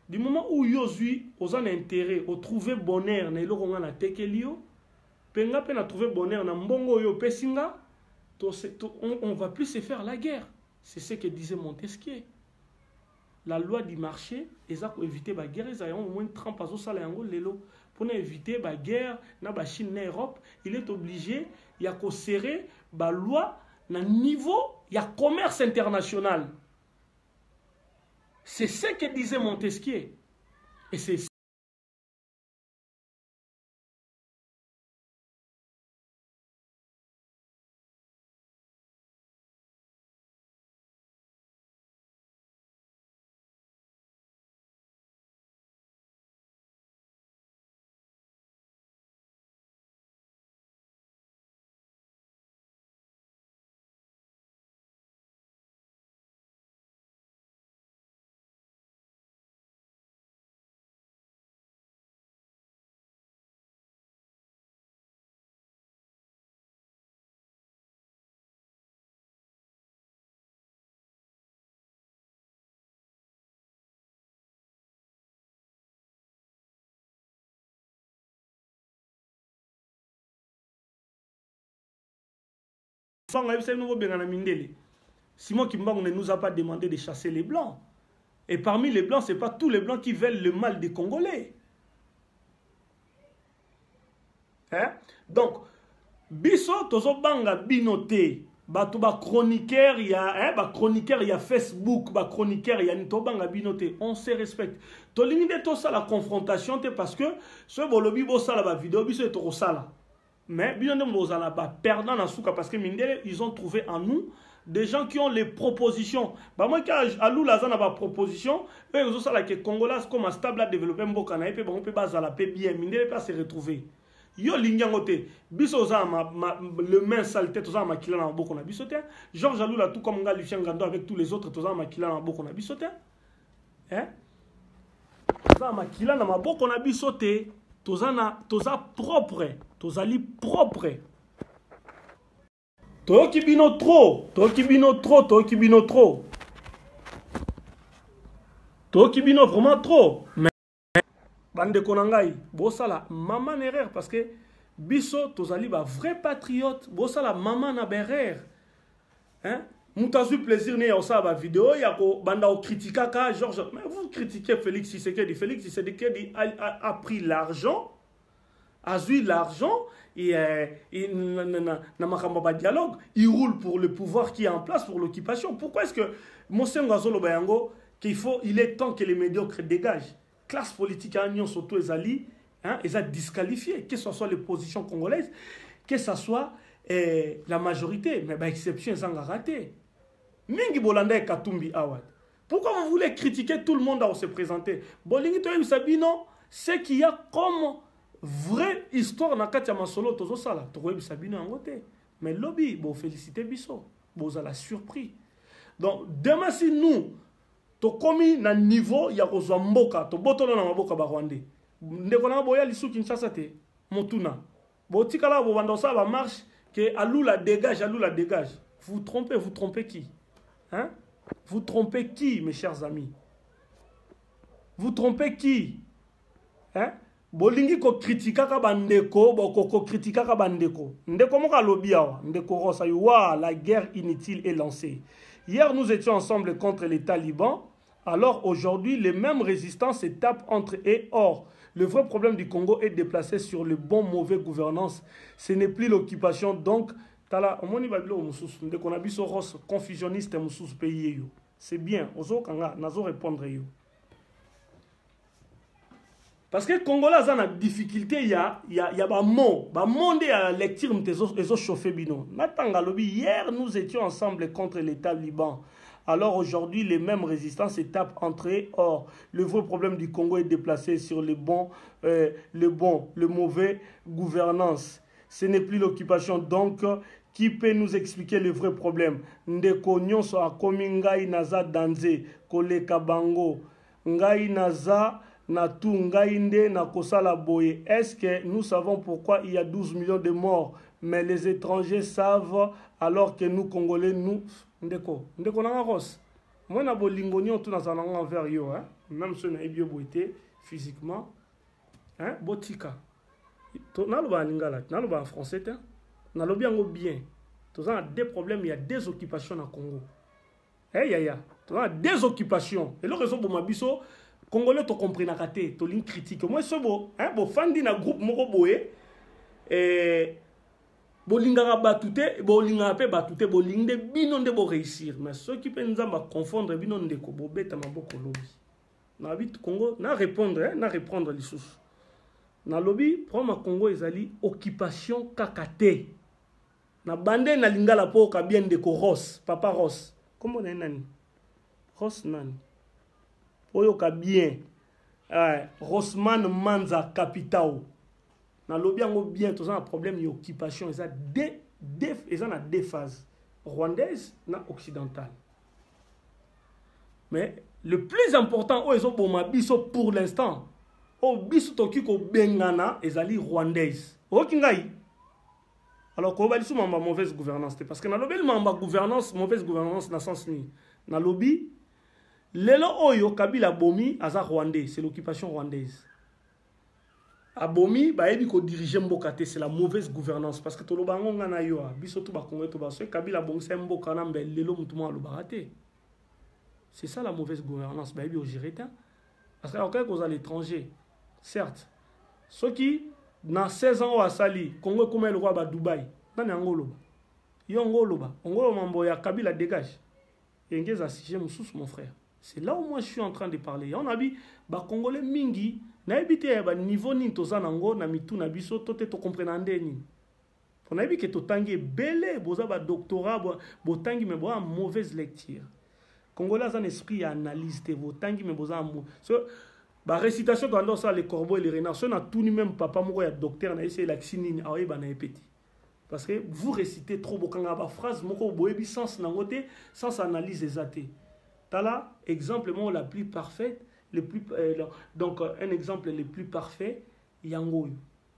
Du moment où yo zui aux en intérêt au trouver bonheur na l'oronga na tekelio penga pe na trouver bonheur na mbongo yo pesinga on va plus se faire la guerre. C'est ce que disait Montesquieu. La loi du marché, ils ont évité la guerre, ils ont au moins 30 ans pour éviter la guerre dans la Chine, dans l'Europe. Il est obligé, il y a qu'à serrer la loi à niveau, il y a commerce international. C'est ce que disait Montesquieu. Et c'est Simon Kimbangu ne nous a pas demandé de chasser les Blancs. Et parmi les Blancs, ce n'est pas tous les Blancs qui veulent le mal des Congolais. Hein? Donc, biso tozo banga binoté. Bato ba chroniqueur, il y a chroniqueur, il y a Facebook, ba chroniqueur, il y a nito banga binoté. On se respecte. To limite to ça la confrontation parce que ce bolobi bo ça la vidéo biso et to ça là. Mais bien bozala ba perdant na souka parce que mindele ils ont trouvé en nous des gens qui ont les propositions. Bah moi quand Alou Lazana ba proposition, eux ils ont ça là que Congolais comme un stable à développer mboka na epé bon peut bazala pe bien mindele pas se retrouver. Yo lingangote biso za le main saleté to za makila na boko na bisote. Georges Alou là tout comme nga Lucien Gando avec tous les autres to za makila na boko na bisote. Hein? Za makila na maboko na bisote. Toza propre, tozali propre. Toki bino trop, toki bino trop, toki bino trop. Toki bino vraiment trop. Mais bande konangai, bosala maman erreur parce que biso tozali ba vrai patriote, bosala maman na berère. Hein? Moutazu plaisir ne yosa ba vidéo yako banda o critica Georges. Mais vous critiquez Félix Tshisekedi. Félix Tshisekedi a pris l'argent, a eu l'argent et n'a dialogue. Il roule pour le pouvoir qui est en place pour l'occupation. Pourquoi est-ce que Monsieur Ngazolo Bayango il est temps que les médiocres dégagent? Classe politique à Union surtout les alliés, hein, ils ont disqualifié, que ce soit les positions congolaises, que ce soit la majorité, mais par exception ils ont raté. Mingi Bolanda et Katumbi Awad. Pourquoi vous voulez critiquer tout le monde à se présenter? Bolingi Toyem Sabino, c'est qu'il y a comme vraie histoire dans Katia Masolo Tozo Sala. Toyem Sabino en côté. Mais lobby, bon félicité Bisso. Bon, ça l'a surpris. Donc, demain, si nous, to komi na niveau ya kozwa mboka, to botola na maboka ba Rwandais. Ndeko na boya lisu Kinshasa te, Motuna. Bo tikala bo banda ça va marche que Alou la dégage, Alou la dégage. Vous trompez qui? Hein? Vous trompez qui, mes chers amis? Vous trompez qui? Hein? Bolingi ko kritika ka bandeko, ko kritika ka bandeko. Ndeko mo ka lobi awa, ndeko rosa yuwa, la guerre inutile est lancée. Hier, nous étions ensemble contre les talibans. Alors aujourd'hui, les mêmes résistants se tapent entre eux. Or, le vrai problème du Congo est déplacé sur le bon mauvais gouvernance. Ce n'est plus l'occupation. Donc, confusionniste pays. C'est bien. Nazo répondre. Parce que les Congolais ont une difficulté, il y a des mots. Les mots de la lecture, ils ont chauffé. Hier, nous étions ensemble contre les talibans. Alors aujourd'hui, les mêmes résistances se tapent entre eux. Or, le vrai problème du Congo est déplacé sur le mauvais gouvernance. Ce n'est plus l'occupation. Donc, qui peut nous expliquer le vrai problème? Ndeko nyonso akomi ngai naza danze koleka bango. Ngai naza natu ngai nde na kosala boye. Est-ce que nous savons pourquoi il y a 12 millions de morts, mais les étrangers savent alors que nous Congolais nous ndeko nanga Ross. Moi na bolingo nyonso nazana envers yo hein, même si na ebio boité physiquement hein, botika. Naloba lingala, naloba en français hein. Nalobi yango bien. Tous a des problèmes, il y a des occupations dans le Congo. Eh ya. Tous a des occupations. Et le raison pour ma biso Congolais to comprendre raté, to ligne critique. Moi c'est beau, hein, bo fandi na groupe moko boye bolingara batute, bolingara pe batute, bolingde binonde bo réussir. Mais ceux qui peuvent nous confondre binonde ko bo beta maboko lobby. Na bit Congo, na répondre, hein, na reprendre les sources. Na lobby, proma Congo ezali occupation kakate. Na bande na lingala po ka bien de ko Ross, papa Ross. Comment on est nani? Ross nani? Oyo ka bien. Rossman Manza Capitao. Na lobby yango bien, tous un problème d'occupation, ils ont deux phases, rwandaise na occidentale. Mais le plus important, ils ont pour ma biso pour l'instant, au biso tokiko bengana, ils allaient rwandaise. Okingai. Alors qu'on va dire ma mauvaise gouvernance, parce que na lobby ma gouvernance, mauvaise gouvernance na sens ni. Na lobby lelo oyo Kabila bomi aza rwandais, c'est l'occupation rwandaise. Abomi ba ebi ko diriger mbokate, c'est la mauvaise gouvernance parce que to lobango ngana yo biso to ba Congo to ba so Kabila bongisa mboka na mbel lelo mutuma lo barate. C'est ça la mauvaise gouvernance ba ebi o jireta parce que encore cause à l'étranger. Certes, ceux qui na 16 ans à Sali, Congo comme le roi ba Dubaï, na ngolo. Yo ngolo ba, ngolo mambo ya Kabila dégage. Engeza sixième sous mon frère. C'est là où moi je suis en train de parler. On a dit ba Congolais mingi na ebité ba niveau ni toza nango na mitu na biso tote to comprendre ni. On a dit que to tangi belé boza ba doctorat bo tangi me bo mauvaise lecture. Congolais a un esprit analyse te bo tangi me boza so ba récitation quand on ça les corbeaux et les renards so na tout ni même papa moko ya docteur na essayer la xinine awe ba na epeti. Parce que vous récitez trop bokanga ba phrase moko boyebi sens nangote sans analyse exacte. Tala, exemple la plus parfaite, donc un exemple le plus parfait, Yangoyo.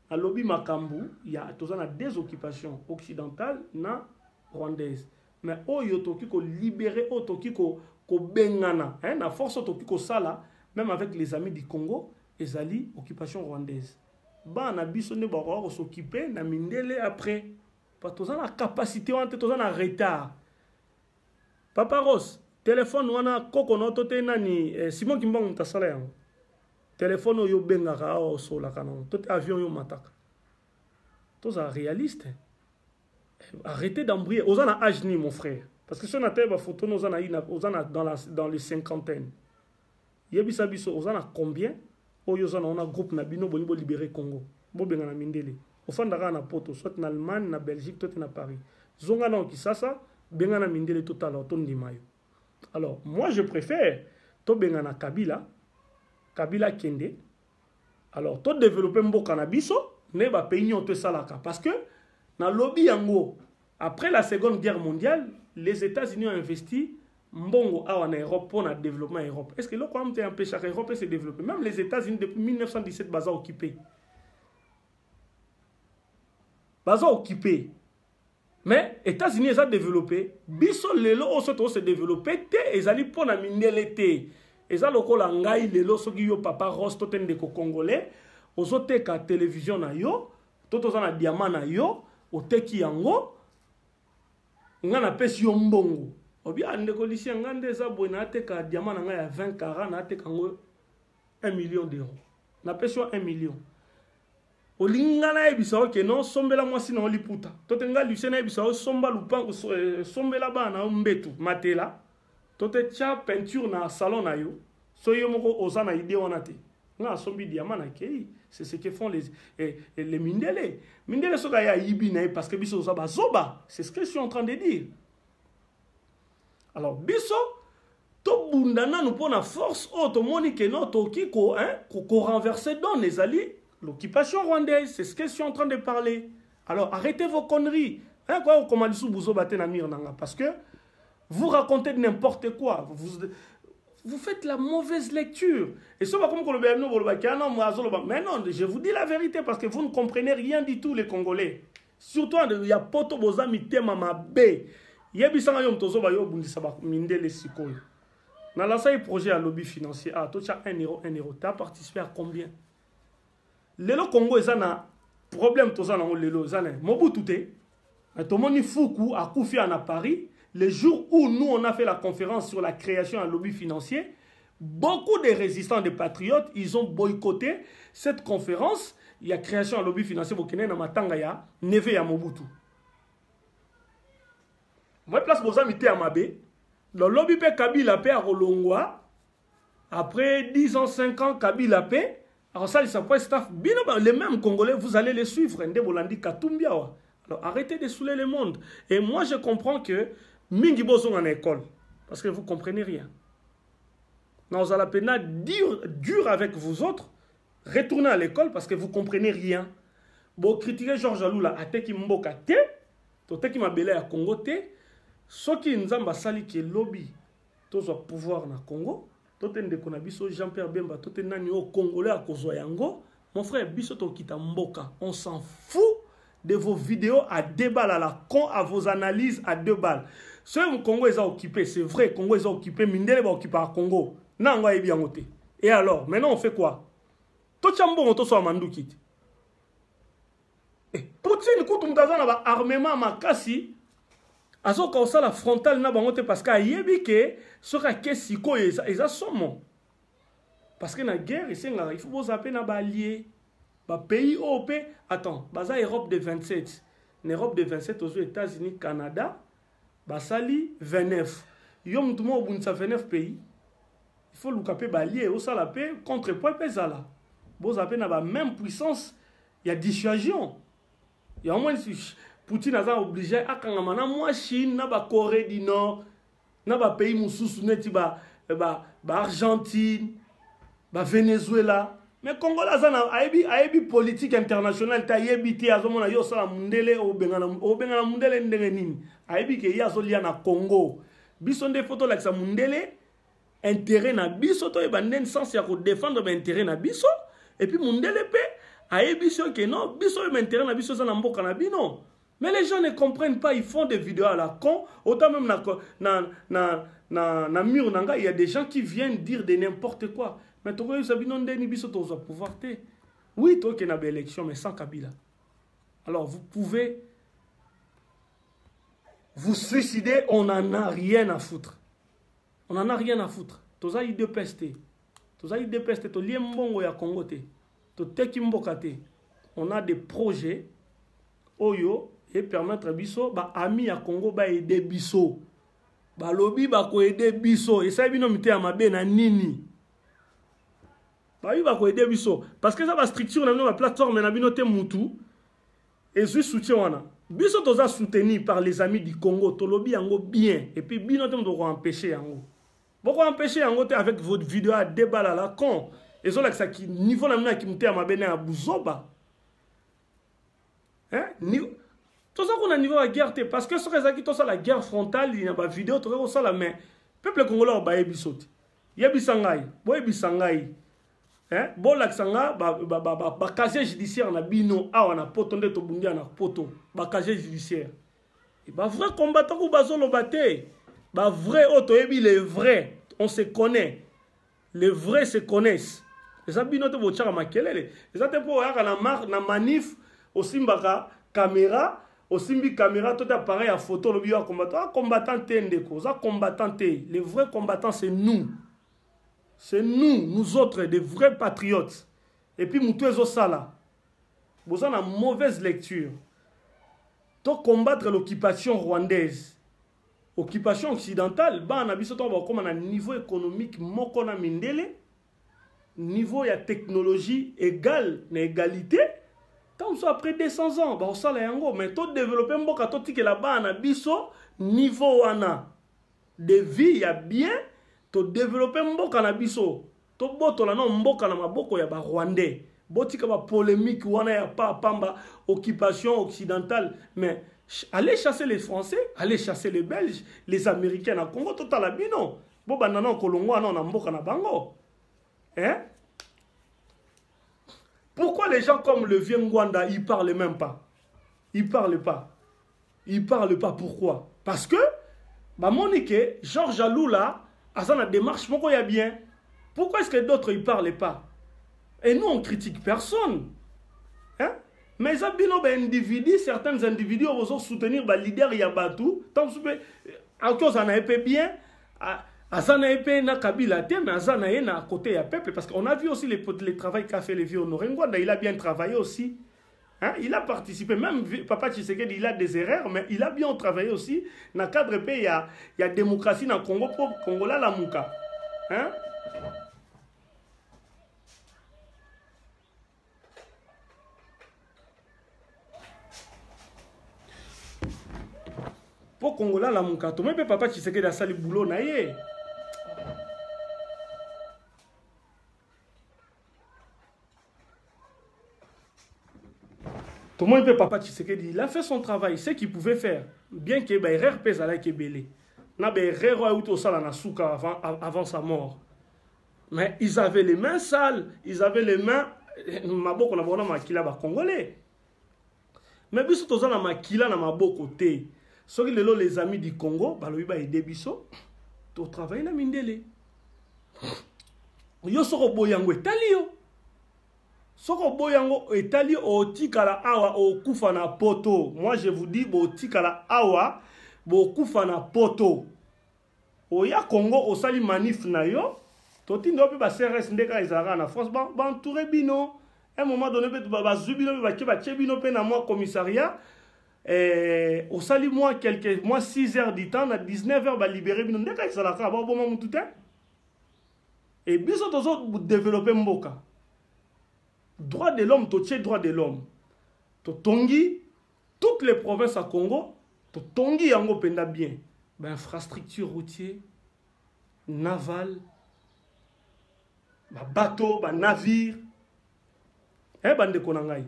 À Lobi Makambu, il y a des occupations occidentales na rwandaises. Mais Oyo Toki ko libéré, Toki ko bengana, la force Toki ko sala, même avec les amis du Congo, ils allaient occupation rwandaise. Ba na biso ne ba s'occuper na mindele après. Parce que la capacité, on a retard. Papa Ross. Téléphone wana koko no tote nani Simon Kimbang tasala yango. Téléphone yo bengaka o sola kanon. Tote avion yo mataka. Toza réaliste. Arrêtez d'embrouiller. Ozana âge ni mon frère. Parce que si on a telle photo ozana dans les cinquantaines. Yebisa biso ozana combien? Oyo zana on a groupe na bino boni bo libérer Congo. Bo benga na mindele. Ofandaka na poto soit na Allemagne, na Belgique, tote na Paris. Zonga na Kisasa, benga na mindele total otondi mayo. Alors, moi, je préfère Tobengana Kabila, Kabila Kende. Alors, tout développer Mboka na biso, ne ba pays te salaka. Parce que, dans le lobby yango, après la Seconde Guerre mondiale, les États-Unis ont investi Mbongo en Europe pour le développement en Europe. Est-ce que l'on peut empêcher l'Europe de se développer? Même les États-Unis, depuis 1917, baza occupé. Baza occupé. Mais les États-Unis ont développé, biso lelo osoto se développé te ezali pona mindele te. Eza lokola ngai lelo soki yo papa Ross totende ko congolais, ozote ka télévision na yo, totoza na diamant na yo, oteki yango, ngana pesi yo mbongo. Obi andeko lisi ngande za boy na te ka diamant na ngai ya 20 carats na te kango 1 million d'euros. Na pesi yo 1 million. Olingana ebisa ke non sombela mwasi na oliputa totenga lusena ebisa somba lupango sombela bana mbetu matela tote tia peinture na salon na yo so yo moko ozana idée wana te nga sombi diamant na kei c'est ce que font les mindele soka ya yibi na parce que biso zoba c'est ce que je suis en train de dire. Alors biso To bundana nous pour la force automonique non toki ko renverser dans les alliés l'occupation rwandaise, c'est ce que je suis en train de parler. Alors arrêtez vos conneries. Hein, quoi, comment dit Bouzo Baté Namir Nanga, parce que vous racontez n'importe quoi. Vous faites la mauvaise lecture. Et ça va comme le mais non, je vous dis la vérité parce que vous ne comprenez rien du tout les Congolais. Surtout il y a poto bozami tema mabe. Yebisanga yom tozo ba yo bundisa ba mindele sikoyo. Na la sai projet à lobby financier ah to cha 1 euro 1 euro. Tu as participé à combien? Lelo Congo ezana problème toza na lelo ezana Mobutu te. Tomoni Fuku a Koufi à Paris. Le jour où nous, on a fait la conférence sur la création d'un lobby financier, beaucoup de résistants, des patriotes, ils ont boycotté cette conférence. Il y a création d'un lobby financier Burkina na Matangaya, Neve ya Mobutu. Moi, place Bozamité à Mabé. Le lobby pe Kabila pe à Rolongwa. Après 10 ans, 5 ans, Kabila pe. Alors ça, il s'appelle staff. Les mêmes Congolais, vous allez les suivre. Nde Bolandi Katumbiawa. Alors arrêtez de saouler le monde. Et moi, je comprends que Mingi Bozo en école. Parce que vous ne comprenez rien. Nous allons peine dur avec vous autres. Retournez à l'école parce que vous ne comprenez rien. Bon, critiquer Georges Aloula, à te qui mboka te, te qui m'a belé à Congo te, ce qui nous a sali qui lobby, tous au pouvoir na Congo, tout en déconabiso Jean-Pierre Bemba, tout en nani au Congolais à Kozoyango, mon frère Bisoto qui t'a mboka, on s'en fout de vos vidéos à 2 balles à la con, à vos analyses à 2 balles. Ce que le Congo est occupé, c'est vrai, le Congo est occupé, Mindele va occuper le Congo. Nanga est bien noté. Et alors, maintenant on fait quoi? Tout chambo on soit mandukit. Poutine coûte un tazan avec armement makasi. Azo ka osala frontal na bangote parce que yebi ke soka kesiko eza somo. Parce que na guerre il faut vous appeler na alliés. Pays OP, attends, baza Europe de 27. En Europe de 27 aux États-Unis, Canada, basali 29. Yom tout monde au 29 pays. Il faut le caper balier au salapé contre point pesala. Vous avez la même puissance, il y a dissuasion. Il y a au moins Poutine a obligé à kangamana moi Chine na ba Corée du Nord, na ba pays mususu neti ba Argentine, ba Venezuela. Mais Congo là aibi politique internationale ta yebi ti azomona yo sala mundele o bengana mundele ndenge nini aibi ke yazo lia na Congo biso nde photo la sa mundele intérêt na biso to e banden sens ya ko défendre ben intérêt na biso et puis mundele pe aibi so ke non biso e intérêt na biso ça na mboka na bino. Mais les gens ne comprennent pas, ils font des vidéos à la con. Autant même na mur nanga, il y a des gens qui viennent dire de n'importe quoi. Mais tu vois, pouvoir. Oui, toi qui as une élection, mais sans Kabila. Alors vous pouvez vous suicider, on n'en a rien à foutre. On n'en a rien à foutre. Tu as eu deux pestes. Tu as eu deux pestes. Tu as eu mbongo ya Congo. Tu as eu on a des projets. Oyo. Et permettre à biso ba ami à Congo ba aider biso ba lobby ba ko aider biso et ça bino mité à mabe na nini ba yi ba ko aider biso parce que ça va structure na la plateforme na bino te mutu et je soutien wana biso toza soutenu par les amis du Congo to lobby yango bien et puis bino te do empêcher yango boko empêcher yango te avec votre vidéo à débat à la con et zo la ça qui niveau na ki mité à mabe na buzoba hein ni tout ça qu'on a niveau de la guerre, parce que ce qui est la guerre frontale, il n'y a pas de vidéo, tout ça la main. Peuple congolais, il y a des choses. Il y a des choses. Il y a des choses. Il y a des choses. Il y a casier judiciaire na bino, ah on a potonde to bundia na poto, casier judiciaire. Et bah vrai combattant ou bazolo baté, bah vrai auto ebi les vrais, on se connaît. Les vrais se connaissent. Et ça bino to bochara makelele. Et ça te pour na manif au simbaka caméra. Au simbi caméra, tout appareil à photo, le bio combattant. Combattant tendeko, ça combattant. Les vrais combattants, c'est nous. C'est nous, nous autres, des vrais patriotes. Et puis, nous tous ça là. Vous avez une mauvaise lecture. Pour combattre l'occupation rwandaise, occupation occidentale, bah, on a vu ça comme un niveau économique, mokona mindele, niveau de technologie égale, égalité. Quand on soit après 200 ans, bah, on sait yango, mais tout développer mboka tout que là-bas on a biso niveau wana de vie ya bien, to développer mboka na biso to botola no mboka na maboko ya ba Rwandais botika ba polémique wana ya pa pamba occupation occidentale mais allez chasser les Français, allez chasser les Belges, les Américains na Congo total bino bo banana kolongwa na mboka na bango hein. Pourquoi les gens comme le vieux Ngwanda ils parlent même pas, ils parlent pas, ils parlent pas, pourquoi? Parce que bah Monique Georges Alula a sa démarche moko ya bien. Pourquoi est-ce que d'autres ils parlent pas? Et nous on critique personne hein. Mais ça bino ba individu, certains individus vont soutenir ba leader ya batu tant soupe à cause en a bien Azana épée na Kabila te mais Azana na à côté ya peuple parce qu'on a vu aussi les travail qu'a fait le vieux Honoré Ngwanda, il a bien travaillé aussi hein? Il a participé même Papa Tshisekedi il a des erreurs mais il a bien travaillé aussi dans le cadre pays il y a démocratie dans le Congo pour Congola la muka hein. Pour Congola la muka to même Papa Tshisekedi a sali boulot na ye. Tout le monde peut Papa Tshisekedi, il a fait son travail, ce qu'il pouvait faire. Bien que erreur pèse à la Kébélé. Na erreur ou tout ça na souka avant sa mort. Mais ils avaient les mains sales, ils avaient les mains maboko na bona makila ba congolais. Mais biso toza na makila na maboko te. Soki lelo les amis du Congo, ba lobi ba aider biso to travailler na mindele. Yo soko boyango etalio. Soko boyango etali otikala awa okufa na poto. Moi je vous dis botikala awa bokufa na poto. Oya Congo osali manif na yo. Toti ndo pe ba CRS ndeka ezara na France ba entouré bino. À un moment donné ba zubino ba bino pe na moi commissariat. Osali moi 6 heures du temps na 19 heures ba libérer bino ndeka ezala ka ba bon mutu te. Et biso tozo développer mboka. Droit de l'homme, droit de l'homme. Tongi, toutes les provinces à Congo, Tongi yango penda bien. Ben, infrastructure routière, naval, bateau, navire. Eh ben de konangai.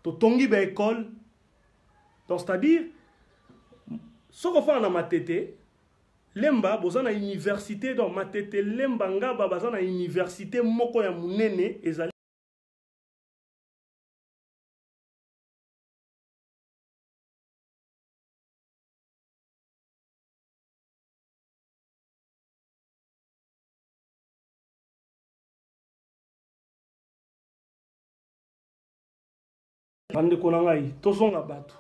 Tongi ben école. Donc c'est-à-dire, ce qu'on fait en matete, lemba bozana université donc matete lemba ngaba bazana université moko ya munene ezali. Bande konangai tozonga bato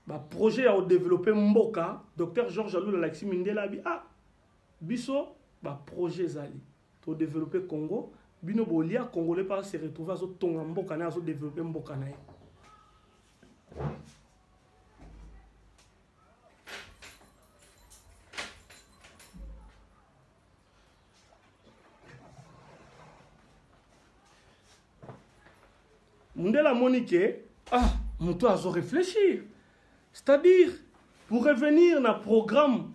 ba projet à développer mboka docteur Georges Alula Alexis Mindela bi biso ba projet zali to développer Congo bino bolia congolais pas se retrouver à tonga mboka na zo développer mboka na. Mundela Monique, Moutou a réfléchir. C'est-à-dire, pour revenir dans le programme,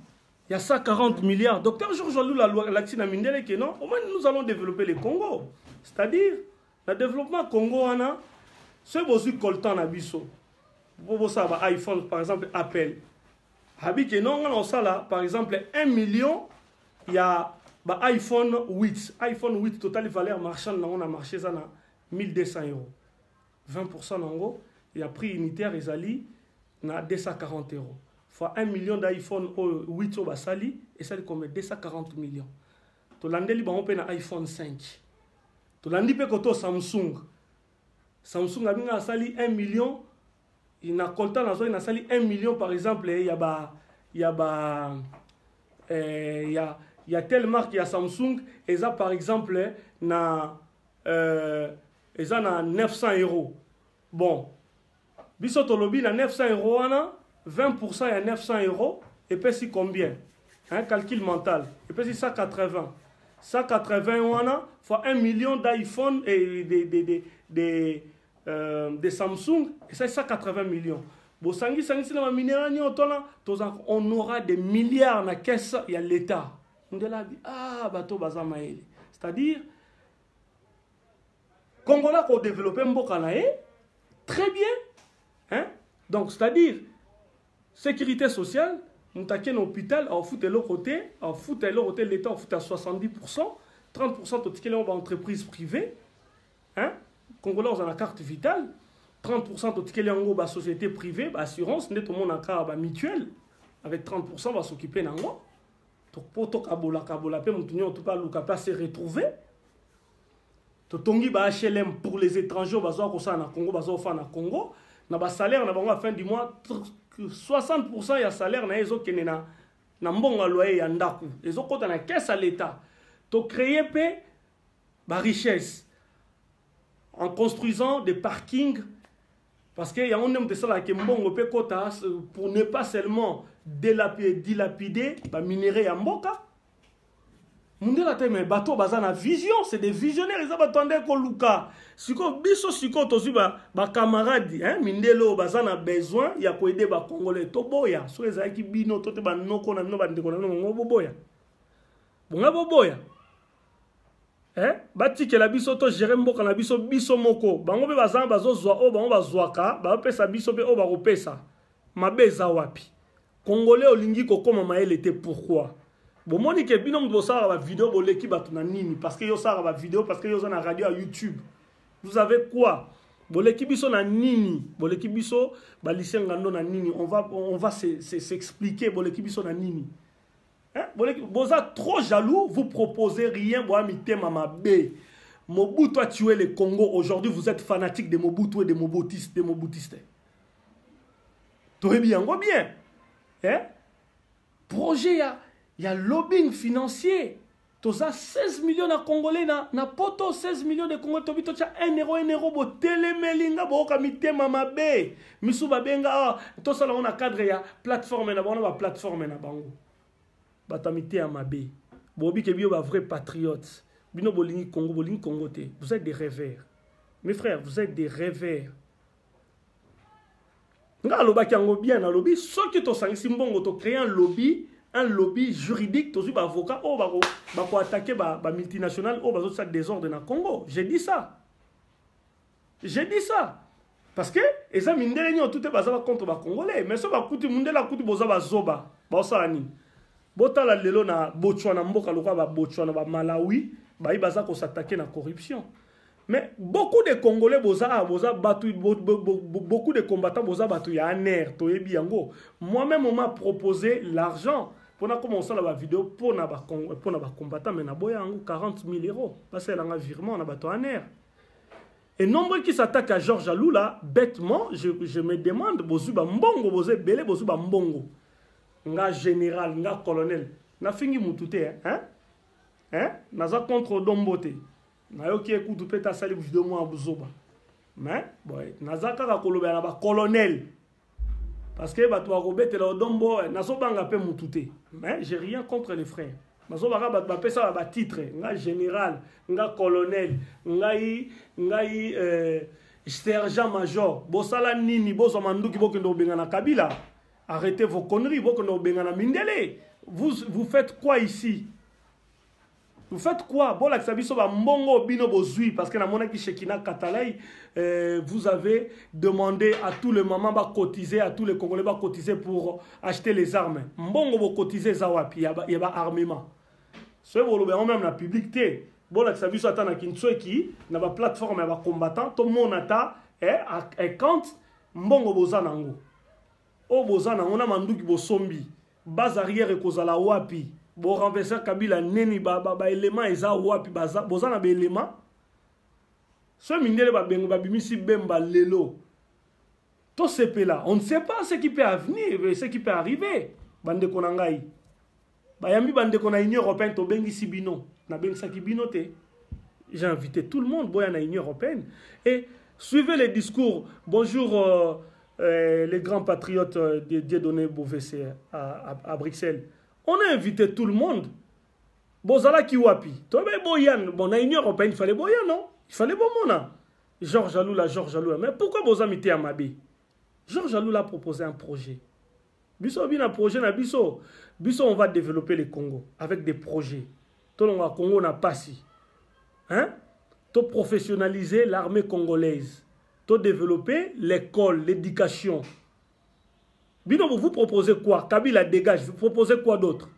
il y a 140 milliards. Docteur Georges Alula Alexis Mindela que non, au moins nous allons développer le Congo. C'est-à-dire, le développement Congo, c'est aussi coltant à Bisso. Pour ça, iPhone, par exemple, Apple. Habite non, on ça là, par exemple, 1 million, il y a iPhone 8. iPhone 8, total valeur marchande, on a marché ça 1200 €. 20% en gros, il y a prix unitaire et Zali, na 240 €. Fois 1 million d'iPhone 8 au Basali, et ça comme 240 millions. To landeli ba on pe na iPhone 5. To landi pe koto Samsung. Samsung a bien sali 1 million, il a compté dans zone, il a sali 1 million par exemple, il y a telle marque, il y a Samsung, et ça par exemple na ils ont 900 €. Bon, Bissotolobi na 900 €, 20% il y a 900 €, et puis c'est combien? Un calcul mental. Et puis c'est 180. 180 fois 1 million d'iPhone et de Samsung, et ça c'est 180 millions. Bon, on aura des milliards dans la caisse, il y a l'État. Mundela dit, ah, bateau baza maele. C'est-à-dire, Congolais qui ont développé Mbokanae, très bien. Hein? Donc, c'est-à-dire, sécurité sociale, nous avons un hôpital, on fout de l'autre côté, l'État, on fout à 70%, 30% de tickets en entreprise privée. Hein? Congolais, on a la carte vitale, 30% de tickets en société privée, assurance, tout le monde a une carte mutuelle, avec 30%, on va s'occuper d'un mois. Donc, pour tout Kabola, on va pas se retrouver. Tongi ba HLM pour les étrangers, bazo ko sa na Congo, bazo fa na Congo, na ba salaire na bango à fin du mois 60% ya salaire na ezo kenena na mbonga loyer ya ndaku. Ezo kota na caisse à l'état. To créer pe ba richesse en construisant des parkings parce que y a un homme de ça là qui mbongo pe kota pour ne pas seulement dilapider ba minerai ya mboka. Mundela teme bateau bazana vision, c'est des visionnaires, ils attendaient ko luka. Siko biso siko tozu ba camarades hein mindelo bazana besoin ya ko aider ba congolais to boya. So ezaki bino to te ba noko na no ba ndeko na no boya. Bonga boya. Hein? Bati ke la biso to gérer mboka na biso moko. Bango be bazana bazo zwa o bango bazwaka, ba pesa biso be o ba kopesa. Mabeza wapi. Congolais olingi ko koma maele était pourquoi? Bon, moi, je dis que vous avez une vidéo parce que vous avez une vidéo, parce que vous avez une radio à YouTube. Vous avez quoi? On va s'expliquer. Vous êtes trop jaloux, vous proposez rien. Mobutu a tué le Congo. Aujourd'hui, vous êtes fanatique de Mobutu et de Mobutistes. Tout bien. Hein? Projet, il y a lobbying financier. Tu as 16 millions de Congolais na poto 16 millions de Congolais. Tu as 1 euro bo telemelinga bo kamite mamabe. Misu babenga to sala on a cadre ya plateforme na bona ba plateforme na bango. Batamite amabe. Bobi ke bio ba vrai patriote. Bino bolingi Congo te. Vous êtes des rêveurs. Mes frères, vous êtes des rêveurs. Nga loba kango bien na lobby, ceux qui to sangisi mbongo to créer un lobby juridique, tous les avocats, qui attaquer les multinationales, qui ont des désordre dans le Congo. J'ai dit ça. Parce que les Mindele ont tout basé contre les Congolais. Mais si vous avez Mindela kuti boza zoba, baosani. Botala lelo na Botswana mboka lokwa ba Botswana ba Malawi, ba ibaza ko s'attaquer na corruption. Mais beaucoup de Congolais beaucoup de combattants boza batu ya aner to yebi yango. Moi-même on m'a proposé l'argent pour commencer la vidéo pour na ba combattants mais na boya 40 000 euros parce que là virement na bato aner. Et nombreux qui s'attaquent à Georges Alou là, bêtement, je me demande bozuba mbongo boze belé bozuba mbongo. Nga général, nga colonel, na fingi mutute hein? Hein? Naza contre Dombote. Na yo ki écoute peta sali vidéo moi bozoba. Mais boy, naza kaka koloba na ba colonel. Parce que bato ba robete la Dombo nazo banga pe mutute. Mais j'ai rien contre les frères. Nazo banga ba pesa ba titre, nga général, nga colonel, ngai sergent major. Bosala nini bozo manduki bokendo benga na Kabila. Arrêtez vos conneries, bokendo benga na Mindele. Vous faites quoi ici? Vous faites quoi? Bon, la Xabiso va mbongo bino bozui parce que na mona ki Shekina Katalai, vous avez demandé à tous les mamans de cotiser, à tous les Congolais de cotiser pour acheter les armes. Mbongo bo cotiser zawapi, y a armement. Ce que même la publicité. Bon, la Xabiso attend na Kintsweki, na ba plateforme ba combattant, tout le monde ata et quand mbongo bozanango. O bozanango na manduki bo sombi. Base arrière e kozala wapi. Bo renverser Kabila neni ba élément eza wapi bozana ba élément ce mindele ba bengo ba bimisi bemba lelo to sepela on ne sait pas ce qui peut venir ce qui peut arriver bande konangai ba yambi bande kona Union européenne to bengi sibino na bengi sakibino te. J'ai invité tout le monde boya na Union européenne et suivez les discours. Bonjour les grands patriotes de Dieudonné Bovessé à Bruxelles. On a invité tout le monde. Bozala Kiwapi. Toi, Boyan. Bon, na Union européenne, il fallait Boyan, non? Il fallait Bomona. Georges Alou. Mais pourquoi Boza mité à Mabé? Georges Alou a proposé un projet. Biso bina projet na biso. Biso on va développer le Congo avec des projets. Tout le Congo n'a pas si. Hein? To professionnaliser l'armée congolaise. To développer l'école, l'éducation. Bino, vous proposez quoi? Kabila dégage. Vous proposez quoi d'autre?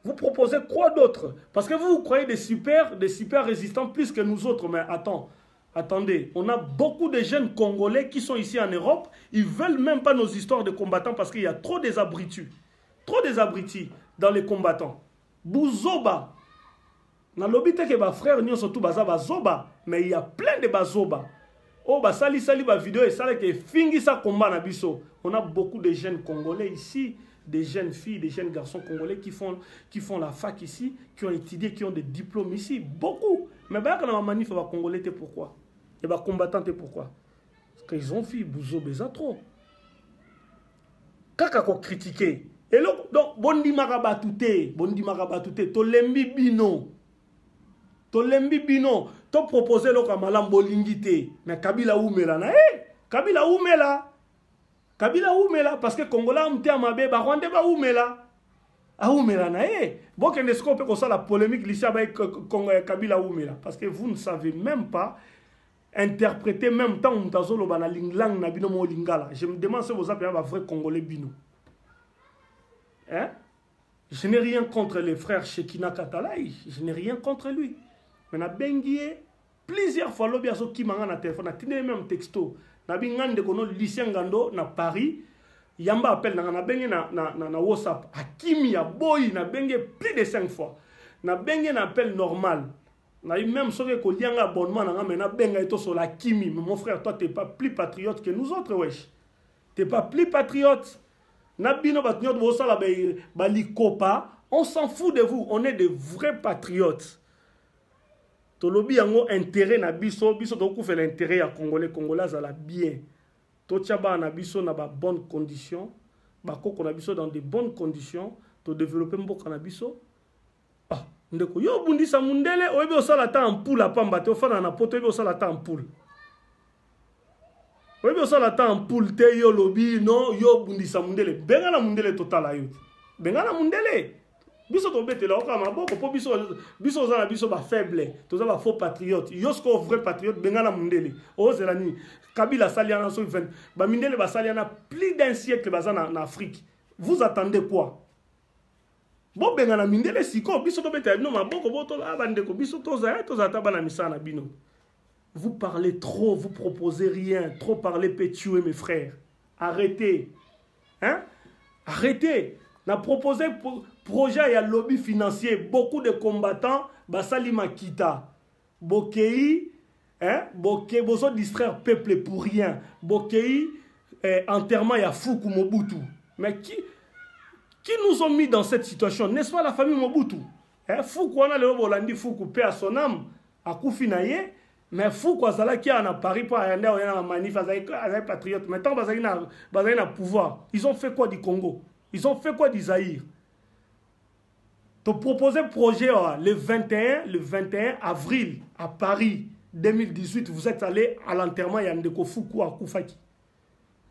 Vous proposez quoi d'autre? Parce que vous croyez des super résistants plus que nous autres. Mais attendez, on a beaucoup de jeunes Congolais qui sont ici en Europe. Ils ne veulent même pas nos histoires de combattants parce qu'il y a trop des abrutis. Trop des abrutis dans les combattants. Bouzoba. Na lobite ke ba frère nyo surtout baza bazoba, mais il y a plein de bazoba. Oh ba sali ba vidéo et ça que fingi sa combat na biso. On a beaucoup de jeunes Congolais ici, des jeunes filles, des jeunes garçons congolais qui font la fac ici, qui ont étudié, qui ont des diplômes ici, beaucoup. Mais bah quand on manif va congolais t'es pourquoi? Et bah combattant t'es pourquoi? Parce qu'ils ont fait bouzoba ça trop. Kaka ko critiquer. Et donc bondi marabatouté, to lembi bino. To lembi bino, to proposer lo kamalam bolingité, mais Kabila oumela na Kabila oumela. Kabila oumela parce que Congola amte amabe ba Rwanda ba oumela. A oumela na bon que ne peut ça la polémique lycée avec Kabila oumela parce que vous ne savez même pas interpréter même temps mtazolo bana linglang na bino mo lingala. Je me demande si vous avez un vrai congolais bino. Hein? Je n'ai rien contre les frères Shekina Katalaï, je n'ai rien contre lui. Mais na bengié plusieurs fois lobi aso ki manga na téléphone na tine même texto na bingande kono lycée ngando na Paris yamba appel na bengi na WhatsApp akimi ya boy na bengi plus de 5 fois na bengi na appel normal na même soke ko lianga abonnement na mais na benga eto sur la kimi. Mais mon frère, toi t'es pas plus patriote que nous autres wesh, t'es pas plus patriote na bino patriote bo sala ba likopa. On s'en fout de vous, on est des vrais patriotes. Tolobi yango intérêt na biso to ku fait l'intérêt ya congolais à la bien. To tchaba na biso na ba bonnes conditions, ba koko na biso dans de bonnes conditions, to développer mboka na biso. Ah, ndeko yo bundisa mundele oyebi osala ta en poule apamba te ofana na poto oyebi osala ta en poule. Oyebi osala ta en poule te yo lobi non yo bundisa mundele. Benga na mundele total ayo. Benga na mundele. Biso to bete la okama boko po biso za na biso ba faible to za ba faux patriote yosko vrai patriote bengala mundele o zelani Kabila saliana so 20 ba mindele ba saliana plus d'un siècle bazana na Afrique. Vous attendez quoi? Bo bengala mindele siko biso to bete no maboko boto abandeko biso to za ta bana misana bino. Vous parlez trop, vous proposez rien, trop parler peut tuer mes frères. Arrêtez. Hein? Arrêtez. On a proposé projet et lobby financier, beaucoup de combattants, Basali Makita, Bokei, hein, Bokei, besoin distraire peuple pour rien. Bokei, enterrement et Fuku Mobutu. Mais qui nous ont mis dans cette situation? N'est-ce pas la famille Mobutu? Hein, Fuku, on a le Rolandi Fuku, paix à son âme, à Koufinaye, mais Fuku, Azala qui a Paris pour aller en manif, Azala patriote. Maintenant, Bazali a pouvoir. Ils ont fait quoi du Congo? Ils ont fait quoi d'Isaïr? Tu proposé projet le 21 avril à Paris 2018. Vous êtes allé à l'enterrement Yandeko Fuku à Koufaki.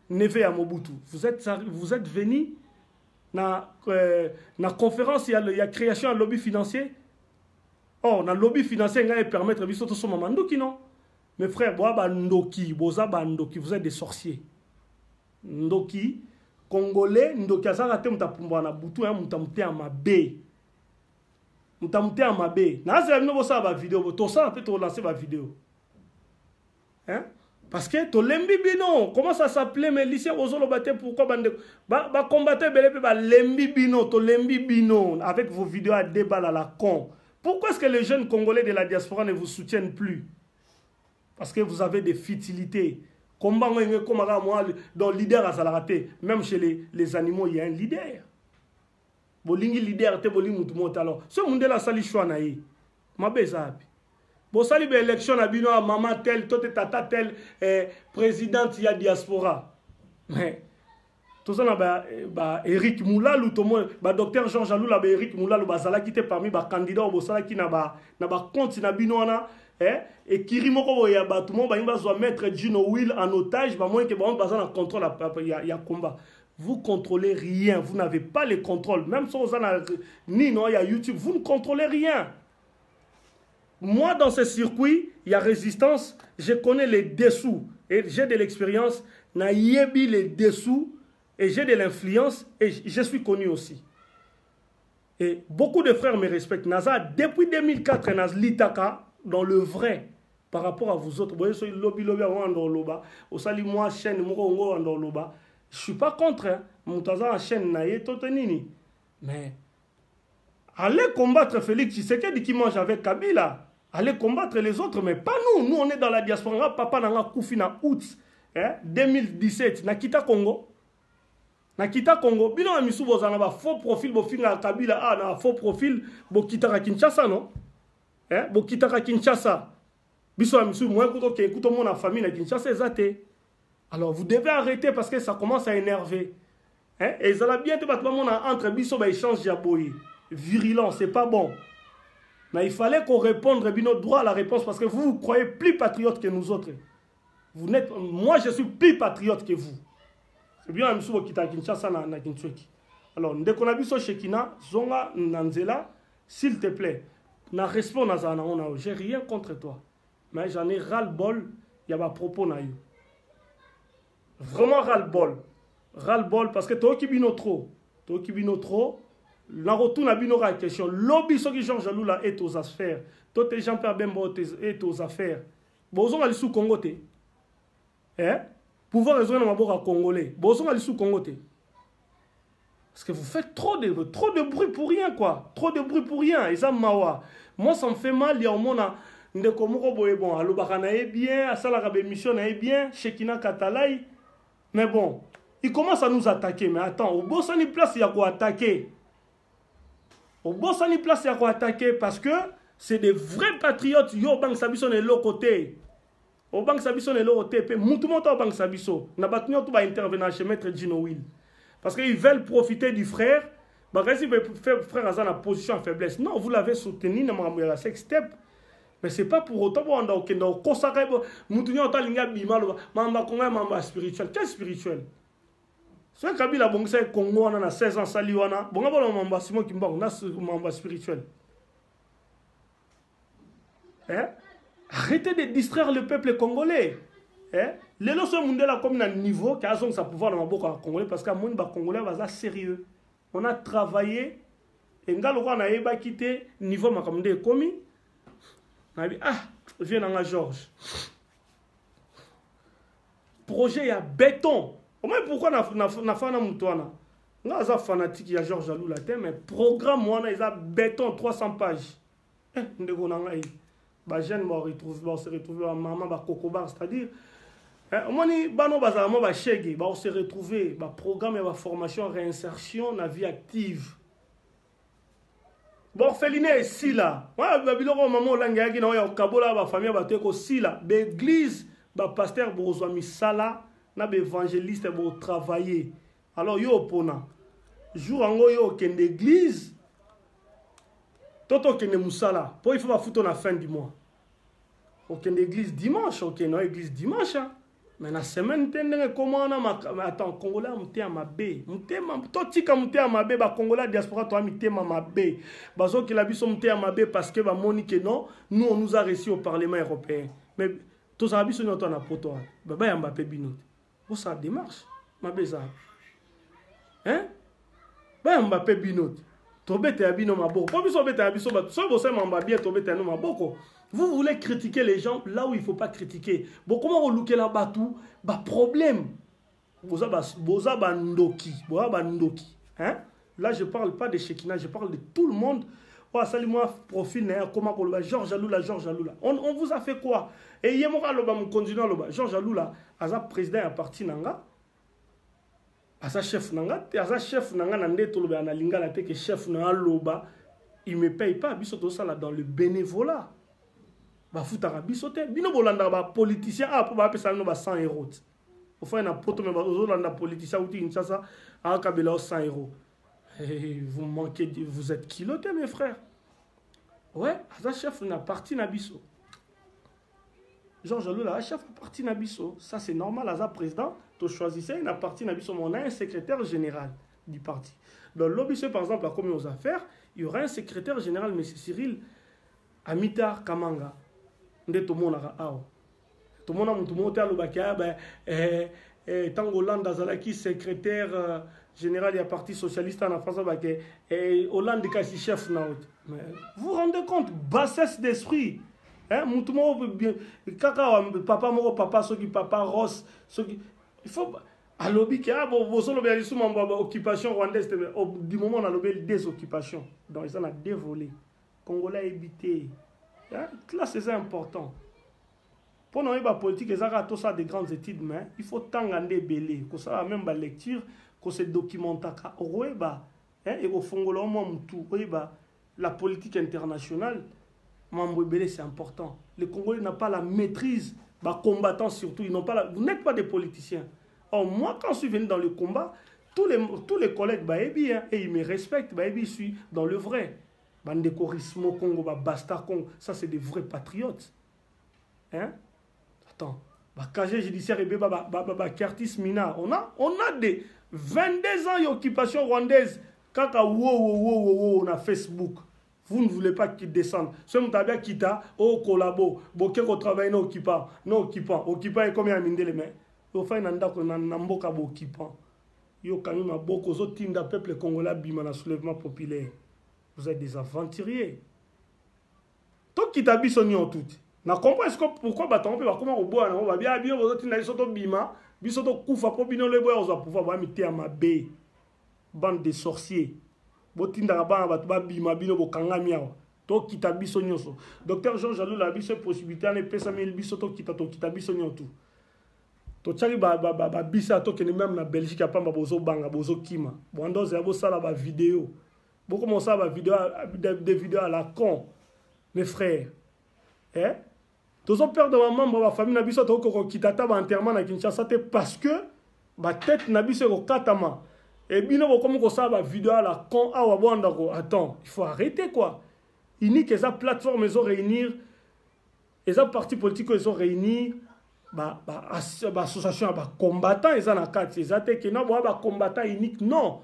Neve à Mobutu. Vous êtes venu na conférence, il y a création de lobby financier. Oh, dans le lobby financier, il va permettre de faire son maman. Non. Mes frères, vous êtes des sorciers. Ndoki. Congolais, ndoki azaka te mutapumba na butu ya mutamute ya mabe. Mutamute ya mabe. Na zela bino bosa ba vidéo, to ça peut to lancer ba vidéo. Hein? Parce que to lembi bino, comment ça s'appelait mais lycée ozolo baté pourquoi bande ba combattre belé pe ba lembi bino, to lembi bino avec vos vidéos à débat à la con. Pourquoi est-ce que les jeunes congolais de la diaspora ne vous soutiennent plus? Parce que vous avez des futilités. Combat dans leader à Salarate, même chez les animaux, il y a un leader. Bolingi leader te bolingi mutumo alors. Ce monde là sali choix naï. Ma bezabi. Bo sali be élection na bino maman tel, tote tata tel présidente ya diaspora. Mais tout ça ba Eric Moulalu to mo ba docteur Jean Jalou la ba Eric Moulalu ba sala qui était parmi ba candidat au sala qui na ba compte na bino na. Et Kirimoko ya batumo ba imba zo mettre Gino Will en otage ba moins que ba on bazana contrôle ya combat. vous contrôlez rien. Vous n'avez pas les contrôles. Même si vous avez ni non, il y a YouTube, vous ne contrôlez rien. Moi, dans ce circuit, il y a résistance. Je connais les dessous. Et j'ai de l'expérience. Naïebi les dessous. Et j'ai de l'influence. Et je suis connu aussi. Et beaucoup de frères me respectent. Naza, depuis 2004, Naz Litaka, dans le vrai, par rapport à vous autres. Vous voyez, sur le lobby, au sali moi, chaîne, je ne suis pas contre. Moutaza, chaîne, naïe, totenini. Mais, allez combattre Félix Tshisekedi qui mange avec Kabila. Allez combattre les autres, mais pas nous. Nous, on est dans la diaspora. Papa n'a pas koufi na août 2017. Nakita Congo. Nakita Congo. Bino amisu bozana ba faux profil bofinga Kabila na faux profil bokita Kinshasa non? Bokita Kinshasa. Biso amisu moi écoute mon famille na Kinshasa ezate. Alors vous devez arrêter parce que ça commence à énerver. Et ça va bien te battre entre biso ba échange jaboyi. Virulent, c'est pas bon. Mais il fallait qu'on réponde notre droit à la réponse parce que vous croyez plus patriote que nous autres. Vous n'êtes, moi, je suis plus patriote que vous. C'est bien, M. Bokita Kinshasa na Kinshasa. Alors, dès qu'on a vu ce Shekina, Zonga Nanzela, s'il te plaît, na respect Nazana, j'ai rien contre toi. Mais j'en ai ras-le-bol, il y a ma propos na eu. Vraiment ras-le-bol. Ras-le-bol parce que toi qui bino trop. Toi qui bino trop. La retour n'a pas de question. Lobby, ce qui Georges Lula est aux affaires. Toi, Jean-Pierre Bembo est aux affaires. Bozon ali sous Congo te. Pouvoir raisonner dans ma congolais. Bozon ali sous Congo te. Parce que vous faites trop de bruit pour rien, quoi. Trop de bruit pour rien. Et ça, mawa. Moi, ça me fait mal. Il y a au monde, de Komoro boye bon. Alobakana est bien. Asala mission est bien. Shekina Katalai. Mais bon, il commence à nous attaquer. Mais attends, au Bossani place, il y a quoi attaquer. Au Bossani place, il y a quoi attaquer parce que c'est des vrais patriotes. Yo, Bang Sabiso est l'autre côté. Au Bang Sabiso est l'autre côté. Moutoumouta au Bang Sabiso. N'a pas tenu tout va intervenir chez Maître Gino Will. Parce qu'ils veulent profiter du frère. Bah, si le frère a la position en faiblesse. Non, vous l'avez soutenu dans la sex step. Mais c'est pas pour autant qu'on a aucun consacré. Moutoumouta linga bima mamba konga mamba spirituel. Quel spirituel? C'est Kabila Bongsa Congo, on a 16 ans, Saliwana. Bon, on a un mamba Simon Kimba, on a un mamba spirituel. Arrêtez de distraire le peuple congolais. Les leçons mondiales comme un niveau qui a son pouvoir dans le congolais parce qu'à mon congolais va sérieux. On a travaillé et on a quitté niveau makamde commis. On a dit viens dans la Georges. Projet il y a béton. Pourquoi na fana mutwana nga za fanatique ya Georges Lula mais programme moi ils a béton 300 pages ndeko na ngai ba jeune ba se retrouver maman ba kokobar c'est-à-dire moni bano bazama ba shege ba se retrouver ba programme ya ba formation réinsertion na vie active bon orphelinat ici là wa ba biloko maman langa yaki na ya kabola ba famille ba teko sila l'église ba pasteur bozwa misala na be évangéliste pour travailler. Alors yo pona jour ango yo ken d'église toto ken musala pour il faut pas foutre na fin du mois. OK l'église dimanche, OK non église dimanche hein? Mais la semaine tendenge comment na attends congolais muté à mabe muté ma to tika muté à mabe ba congolais diaspora to muté ma mabe bazo ki la biso muté à mabe parce que ba monique non nous on nous a reçu au parlement européen mais to ça biso non to na poto ba ya Mbappé binote. Ça démarche, ma beza. Bah Mbappé binote. Tobete abino maboko. Pas besoin bete abiso ba. So bo se mamba bien tobete no maboko. Vous voulez critiquer les gens là où il faut pas critiquer. Bon comment on looker là bas tout, bah problème. Boza ba ndoki, boza ba ndoki. Là je parle pas de Shekina, je parle de tout le monde. Oh, salut-moi, profil, comment pour le Georges Lula. On vous a fait quoi? Et hier, on continue à Georges Lula, à président à parti nanga, à chef nanga, chef nanga, nande tout le monde, lingala que chef nanga loba, il me paye pas, bisoto ça là dans le bénévolat. Ba foutara bisoté, bino bolanda ba politicien, pour ba appeler ça no ba 100 €. Au fond, na poto me ba ozolanda politicien ou Kinshasa, à Kabila 100 €. Vous manquez, vous êtes kilotés, mes frères. Ouais, ça chef n'a parti na biso. Georges Lula, chef de parti Nabiso. Ça, c'est normal, à président. Tu choisissais un parti Nabiso, mais on a un secrétaire général du parti. Dans l'OBC, par exemple, à Commis aux affaires, il y aura un secrétaire général, M. Cyril Amitar Kamanga. Nde tout le monde a ah. Tout le monde a le Tango Hollande Azalaki, secrétaire général du Parti Socialiste en France, Hollande est chef. Vous vous rendez compte, bassesse d'esprit. Hein, papa moro papa soki papa Ross soki il faut à lobby qui a occupation rwandaise du moment on a lobby des occupations donc ils en a dévolé Congolais évité là c'est important pour nous la politique ils ont tout ça des grandes études mais il faut tangander belé que ça même la lecture que se documenta et au fongolo tout la politique internationale. C'est important. Les Congolais n'ont pas la maîtrise, les combattants surtout, ils n'ont pas vous n'êtes pas des politiciens. Or, moi, quand je suis venu dans le combat, tous les collègues, et ils me respectent, je suis dans le vrai. Bandekorismo Congo, Basta Congo, ça c'est des vrais patriotes. Hein? Attends, Kagé judiciaire et Curtis Mina, on a des 22 ans d'occupation rwandaise. Kaka, on a Facebook. Vous ne voulez pas qu'il descende. Ce que qui t'a au collabo, boké au travail non occupant, occupant est combien à minde les mains. Au fin nanda ko namboka occupant. Yo kanima boko zo tinda peuple congolais bima na soulèvement populaire. Vous êtes des aventuriers. Toi qui t'habilles son en tout. Na comprends est-ce que pourquoi baton peut comment au bois on va bien vous tinda soto bima, bisoto kufa po bino le bois on va pouvoir ba mité à ma baie. Bande de sorciers. Botinda bana batuba bima bino bokanga miawa to kita biso nyoso docteur Georges Lula biso possibilité ne pesa mil biso to kita biso nyoto to tchali ba bisa to kene même na Belgique apamba bozo banga bozo kima bondoze abo sala ba vidéo boko mo sala ba vidéo des vidéos à la con mes frères tozo père de maman ba famille na biso to ko kitata ba enterrement na Kinshasa te parce que ba tête na biso ko katama. Et bien, comme on sait, la vidéo à la con, attends, il faut arrêter quoi. Unique, les plateformes, ils ont réuni, les partis politiques, ils ont réuni, association, combattants, ils ont quatre, ils ont été combattants uniques, non.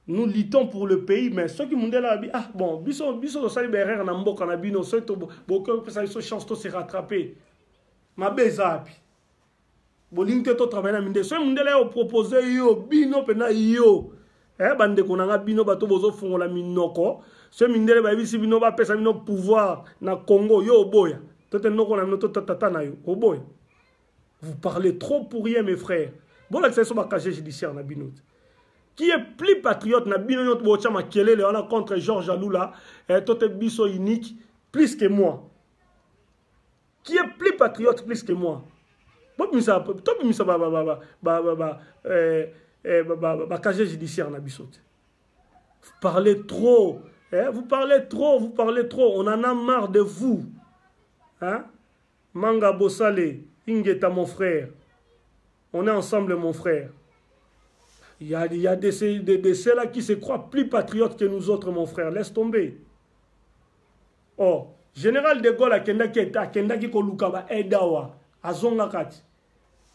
Nous luttons pour le pays, mais ceux qui m'ont dit là, ah bon, biso sali berrer na mboka na bino, ceux qui ont une chance de se rattraper. Ma bezapi. Bolingte to travailler na minde so mundele o proposer yo bino pena yo bande konanga bino bato bozo fungola minoko so mindele ba bisi bino ba pesa bino pouvoir na Congo yo boya tote noko na mino to tata na yo oboya. Vous parlez trop pour rien mes frères. Bon l'accès sur ba casier judiciaire na bino qui est plus patriote na bino yo bo chama kelele on a contre Georges Lula tote biso unique plus que moi. Qui est plus patriote plus que moi? Casier judiciaire na bisote. Vous parlez trop, vous parlez trop, on en a marre de vous. Hein? Manga Bossale, Ingeta mon frère. On est ensemble mon frère. Il y a de ceux-là qui se croient plus patriotes que nous autres mon frère. Laisse tomber. Oh, Général de Gaulle a Kendaki Kolukaba Edawa. Azonga kati.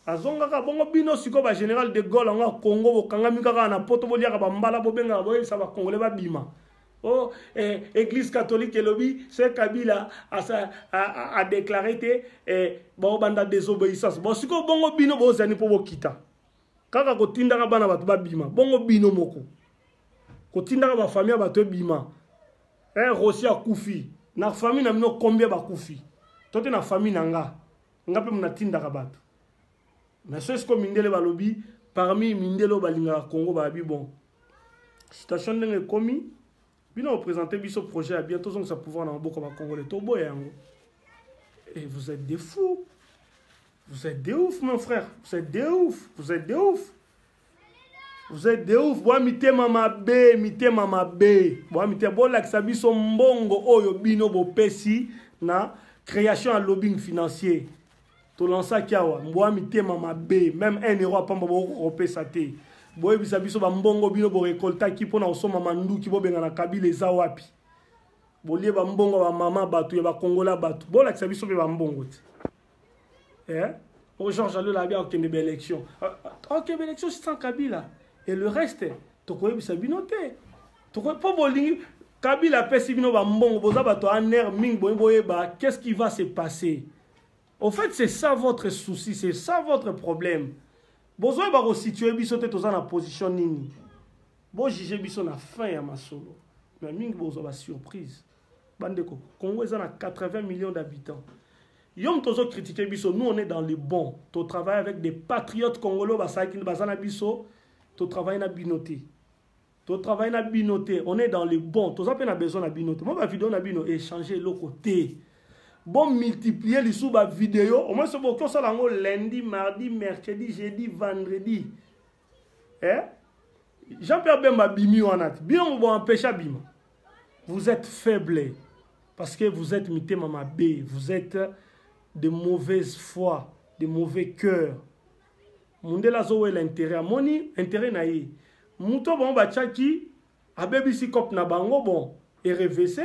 Azonga ka bongo bino siko ba général de Gaulle nga Congo bo kanga mikaka na poto bo liaka ba mbala bo benga bo ça va congolais ba bima. Oh église catholique et lobby c'est Kabila a déclaré que bon banda désobéissance. Bon siko bongo bino bo zani po bo kita. Kaka ko tindaka bana batu ba bima. Bongo bino moko. Ko tindaka ba famille batu bima. Rossi a Koufi. Na famille na mino combien ba Koufi. Tote na famille nanga. Ngape munatinda kabatu. Mais c'est ce que mindele balobi parmi mindelo balinga Congo babi bon. Situation n'est commis. Bino présenter biso projet à bientôt donc ça pouvoir dans beaucoup ba congolais tobo yango. Et vous êtes des fous. Vous êtes des ouf mon frère. Vous êtes des ouf. Vous êtes des ouf. Vous êtes des ouf. Boa mité mama B. Boa mité bola que biso mbongo oyo bino bo pesi na création à lobbying financier. To lança kiawa mboa mitema mabe même 1 euro pamba bo repesa te boye bisabiso ba mbongo bino bo récolta ki pona osoma mandu ki bo benga na Kabila eza wapi bolie ba mbongo ba mama batu ya ba kongola batu bola kisabiso be ba mbongo te Hein? Oh, Georges Alola a aucune élection. Ok, élection, c'est sans Kabila. Et le reste, tu crois que c'est binoté. Tu crois pas que Kabila pèse bino ba mbongo, boza ba to aner ming boye ba, qu'est-ce qui va se passer? Au fait, c'est ça votre souci, c'est ça votre problème. Bozo ba resituer biso te toza na position nini. Bo juger biso na fin ya masolo. Mais ming bozo ba surprise. Bandeko, Congo est à 80 millions d'habitants. Yom tozo critiquer biso, nous on est dans le bon. Tu travailles avec des patriotes congolais, basana biso, tu travailles na binoté. Tu travailles na binoté, on est dans le bon. Tu as besoin de binoté. Moi ma vidéo na bino échanger le côté. Bon multiplier les sous ma vidéo, au moins c'est bon que ça lango lundi, mardi, mercredi, jeudi, vendredi. Hein? Jean-Pierre Bemba bimi wanat. Bien on va empêcher bima. Vous êtes faibles parce que vous êtes mité mama B, vous êtes de mauvaise foi, de mauvais cœur. Mundela zo l'intérêt, moni intérêt naïe. Muto bon bachaki abebi si kop na bango bon et RVC,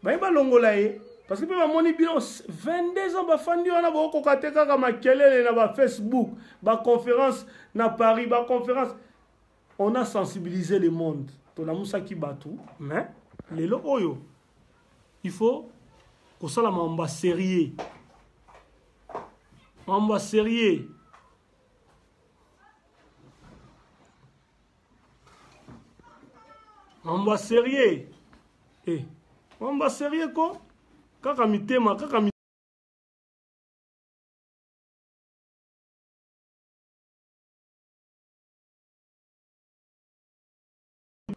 ba ba longola e parce que ba moni bilan 22 ans ba fandi wana ba ko kateka ka makelele na ba Facebook, ba conférence na Paris, ba conférence. On a sensibilisé le monde. To na musaki batu, mais lelo oyo. Il faut que ça la mamba sérieux. Mamba sérieux. Mamba sérieux. Eh, mamba sérieux quoi? Kaka mitema, kaka mitema.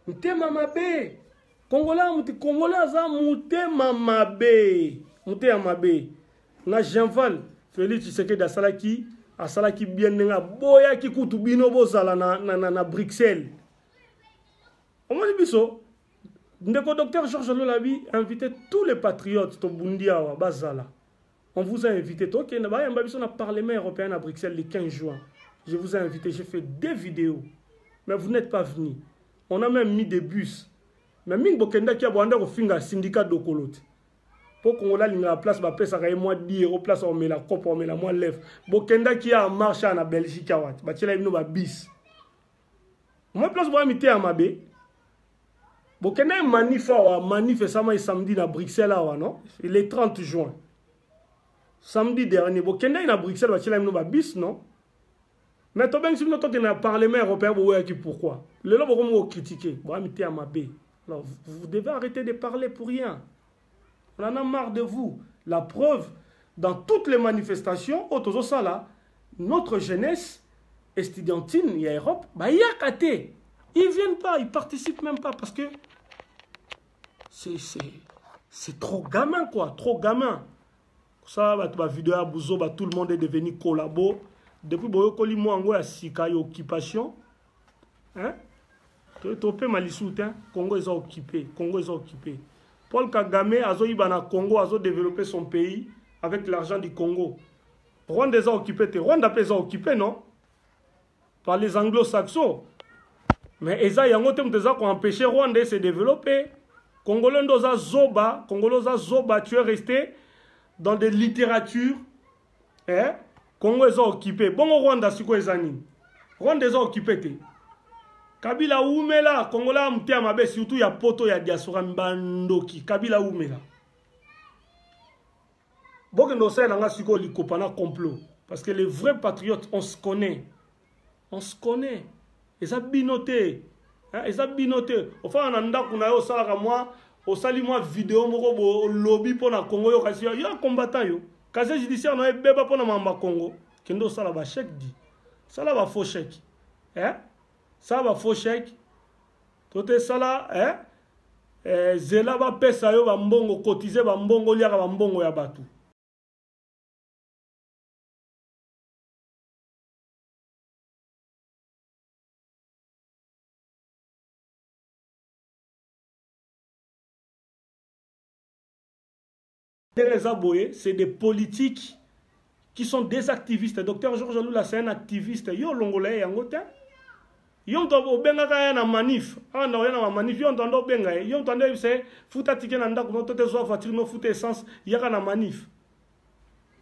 Mutema mabe. Congolais aza mutema mabe. Mutema mabe. Na Jean-Val, Félix Tshisekedi asalaki bien nenga boya ki kutu bino bozala na Bruxelles. On m'a dit biso, ndeko docteur Georges Alola a invité tous les patriotes to Bundiawa bazala. On vous a invité to ke na ba yamba biso na Parlement européen à Bruxelles le 15 juin. Je vous ai invité, j'ai fait des vidéos. Mais vous n'êtes pas venus. On a même mis des bus. Mais ming bokenda ki abwanda ko finga syndicat dokolote. Pour qu'on a la place ba pesa ka moi dire au place on met la coupe on met la moi lève. Bokenda ki a marche en Belgique awat. Ba tela bino ba bis. Moi place ba mité à mabe. Bokenda manif sama samedi na Bruxelles awa non? Il est 30 juin. Samedi dernier bokenda na Bruxelles ba tela bino ba bis non? Mais toi ben si nous toque na Parlement européen bo qui pourquoi? Le là beaucoup critiquer. Ba mité à mabe. Alors, vous devez arrêter de parler pour rien. On en a marre de vous. La preuve, dans toutes les manifestations, notre jeunesse estudiantine, il y a Europe, bah, il y a Katé. Ils ne viennent pas, ils ne participent même pas parce que c'est trop gamin, quoi, trop gamin. Ça, bah, vidéo à Bouzo, bah, tout le monde est devenu collabo. Depuis que je suis en occupation, hein? Topé Malisoutin, Congo est occupé. Congo est occupé. Paul Kagame a Congo a développé son pays avec l'argent du Congo. Rwanda est occupé. Rwanda est occupé, non? Par les anglo-saxons. Mais Eza Yangote Mteza qui a empêché Rwanda de se développer. Congolais Zoba, tu es resté dans des littératures. Hein? Congo est occupé. Bon, Rwanda, c'est quoi les amis? Rwanda est occupé. Kabila Oumela, Congolais Mtia Mabe, surtout il y a poto, il y a diaspora Mbandoki. Kabila Oumela. Bon, que nous sommes li kopana complot. Parce que les vrais patriotes, on se connaît. On se connaît. Et ça binoté. Et ça binoté. Au fond, on a un au salaire moi, au sali moi vidéo, au lobby pour la Congo, il y a un combattant. Casier judiciaire, on a un bébé pour la Mamba Congo. Kendo ça va chèque dit. Ça va faux chèque. Hein? Ça va faux chèque. Tout ça là, hein? Zela va pesa yo ba mbongo cotiser ba mbongo liaka ba mbongo ya batu. C'est des politiques qui sont des activistes. Docteur Georges Alola, c'est un activiste. Yo longolais yangote. Yo ntoko benga kaya na manif. Ah non, na manif yo ntando benga. Yo ntando c'est futa ticket na ndako no tote zo voiture no futa essence yaka na manif.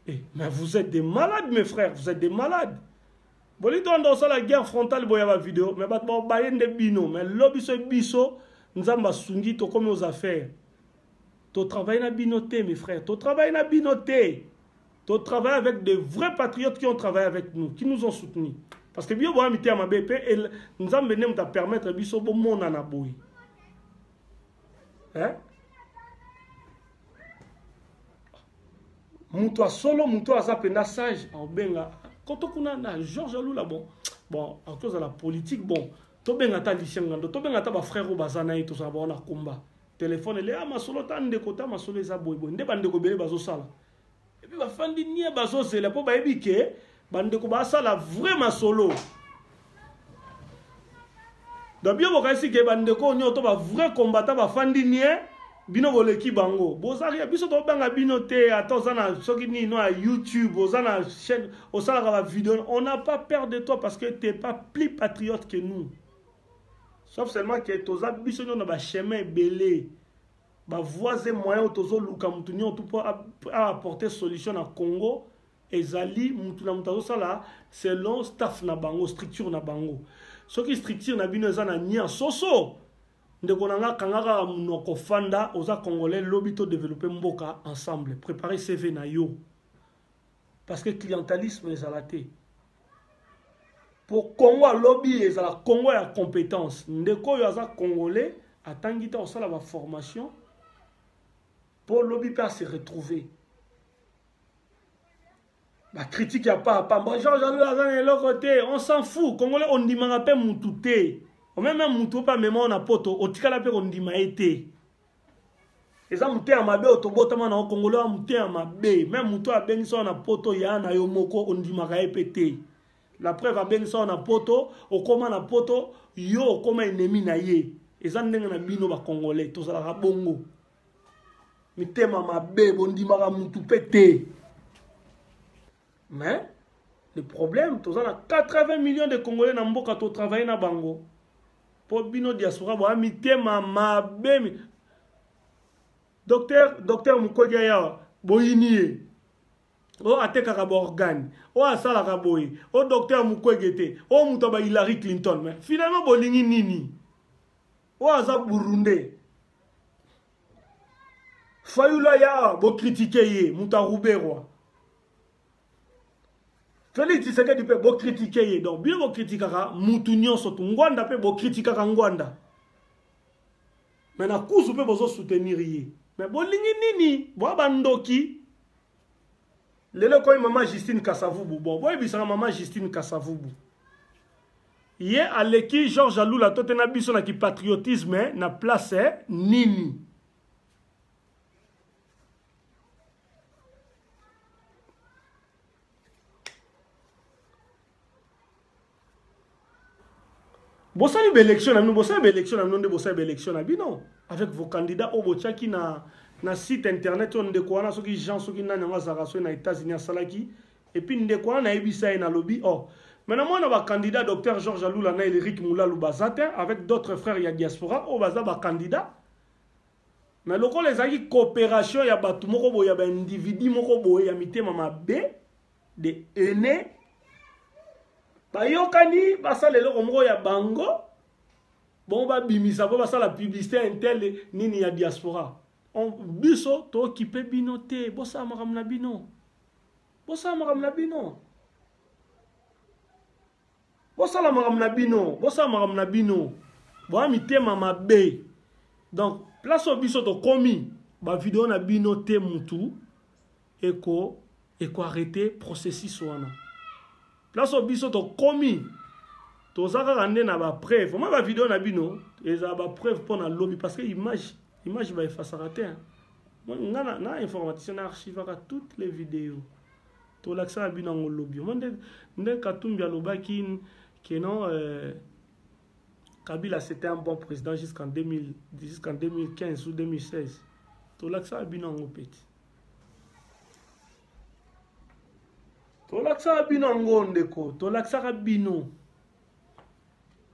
Mais vous êtes des malades, mes frères, vous êtes des malades. Bon, dans ça, la guerre frontale, il y a la vidéo, mais bon, il y a des bino, mais l'objet ce biso, nous avons sungi, to comme aux affaires. Tu travailles na binoté, mes frères, tu travailles na binoté. Tu travailles avec des vrais patriotes qui ont travaillé avec nous, qui nous ont soutenus. Parce que bien, bon, à ma BP, et nous avons venu te permettre, biso, bon, mon anaboui. Hein? Moutoua solo, moutoua zapena sage, en benga. Quand on a Georges Alou là, bon, à cause de la politique, bon, to benga ta lisiangando, to benga ta ba frère ou bazana et tout ça, bon, on a combat. Téléphone, elle est à ma solo, ta ndekota, ma solo, les aboy, bon, ndeba ndeko bele bazo sala. Et puis, ba fandi nie bazo, c'est la po ba ebike, ba ndeko ba sala vraiment solo. Donc, bien, vous voyez que ba ndeko, nyo to ba vrai combattant, ba fandi nie, bino boleki bango bozari biso to banga bino te atozana soki ni no à YouTube ozana chaîne osala la vidéo on n'a pas peur de toi parce que tu n'es pas plus patriote que nous sauf seulement que toza biso no ba chemin belé ba voisin moyen tozo luka mutu nyo tout pour apporter solution à Congo ezali mutu na mutazo sala selon staff na bango structure na bango soki structure na bino ezana nia soso ndeko nanga kangaka munoko fanda oza congolais lobby to développer mboka ensemble préparer CV na yo parce que clientélisme ezalate pour Congo lobby ezala Congo ya compétence ndeko yo aza congolais atangita osala ba formation pour lobby pas se retrouver la critique ya pas moi Jean-Louis Azan le côté on s'en fout congolais on dit manga pe mututé on même mutu pas même on a poto otikala pe on dit maete eza muté ya mabe otobotama na congolais a muté ya mabe même mutu a benisa na poto ya na yo moko on dit maka epete la preuve a benisa na poto okoma na poto yo okoma ennemi na ye eza ndenge na bino ba congolais tozala bongo mitema mabe bondi maka mutu pete mais le problème tozala 80 millions de congolais na mboka to travailler na bango pour bino diaspora bo mitema mabe docteur Mukwege ya boyinie o atekaka ba organe o asalaka boyi o docteur Mukwege te o muto ba Hillary Clinton mais finalement bolingi nini o aza Burundi Fayula ya bo critiquer ye muta Ruberwa Félix Tshisekedi pe bo critiquer ye donc bien bo critiquera mutu nyonso tu ngwanda pe bo critiquera ngwanda mais na kuzu pe bozo soutenir ye mais bolingi nini bo bandoki lelo koy maman Justine Kasavubu bon boy bisanga maman Justine Kasavubu ye aleki Georges Alou la totena biso na ki patriotisme na place nini Bossali élection nous bossali élection nous de bossali élection non avec vos candidats au bochaki na site internet on de quoi na soki gens soki na nyanga zaraso na États-Unis salaki et puis de quoi na ebisa na lobby oh maintenant moi na ba candidat docteur Georges Alou na Eric Moula Lubazate avec d'autres frères ya diaspora au baza ba candidat mais loko les aki coopération ya batu moko boy ya ba individu moko boy ya mitema mabe de aînés bayokani basala eloko moko ya bango bon babimisa po basala publicité intel nini ya diaspora on biso to occupé bino te bosala makambo na bino bosala makambo na bino bosala makambo na bino bosala makambo na bino boya mitema mabe donc place o biso to komi ba video na bino te mutu eko arrêter processus wana place au biso to komi to zaka rande na ba preuve moi ba vidéo na bino eza ba preuve pour na lobby parce que image va effacer rater moi na informaticien na archivera toutes les vidéos to l'accès à bino ngol lobby moi nde Katumbi alobaki que non Kabila c'était un bon président jusqu'en 2015 ou 2016 to l'accès à bino ngol petit tolaksa bino ngondeko tolaksa bino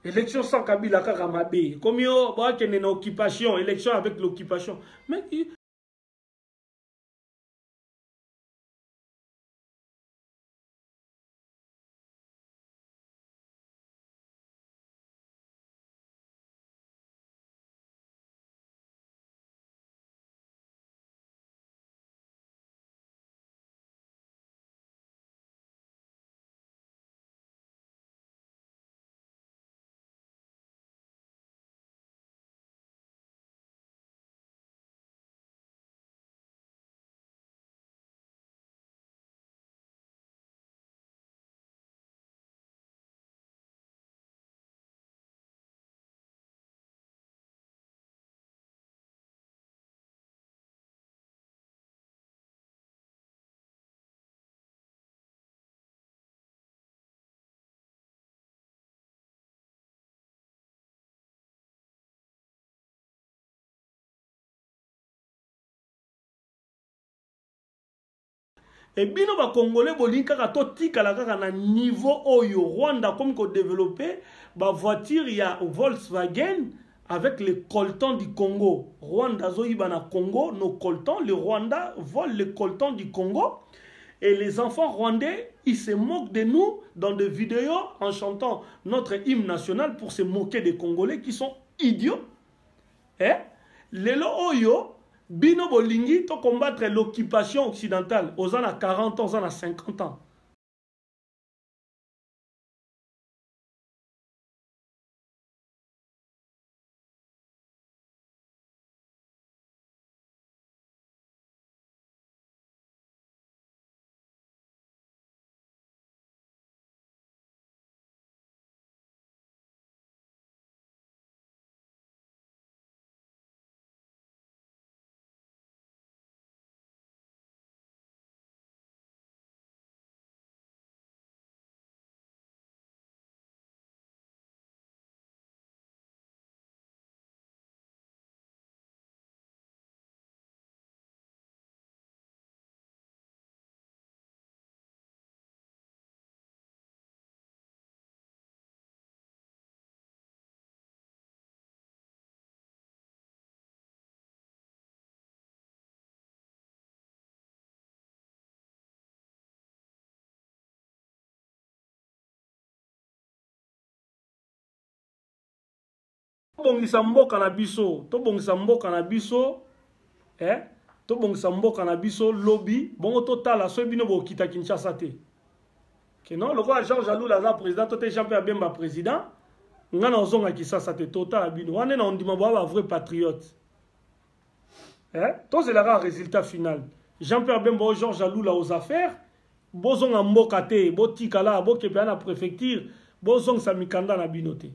élection sans Kabila kaka mabe comme yo ba kene na occupation élection avec l'occupation mais Et bino ba congolais bolinka ka to tikala kaka na niveau oyo Rwanda comme ko développer ba voiture ya Volkswagen avec les coltons du Congo. Rwanda zo na Congo nos coltons, le Rwanda vole les coltons du Congo et les enfants rwandais, ils se moquent de nous dans des vidéos en chantant notre hymne national pour se moquer des Congolais qui sont idiots. Eh? Lelo oyo bino bolingi to combattre l'occupation occidentale aux ans à 40 ans, aux ans à 50 ans. Tobongisa mboka na biso, tobongisa mboka na biso, tobongisa mboka na biso lobby, bongo totala so bino bo kita Kinshasa te. Que non, le roi Georges Alula za président, tote Jean-Pierre Bemba président, ngana ozonga Kinshasa te totala bino. Wane na ondima ba vrai patriote. To c'est le résultat final. Jean-Pierre Bemba Georges Alula aux affaires, bozonga mboka te, bo tikala, bo kepe na préfecture, bozonga sa mikanda na bino te.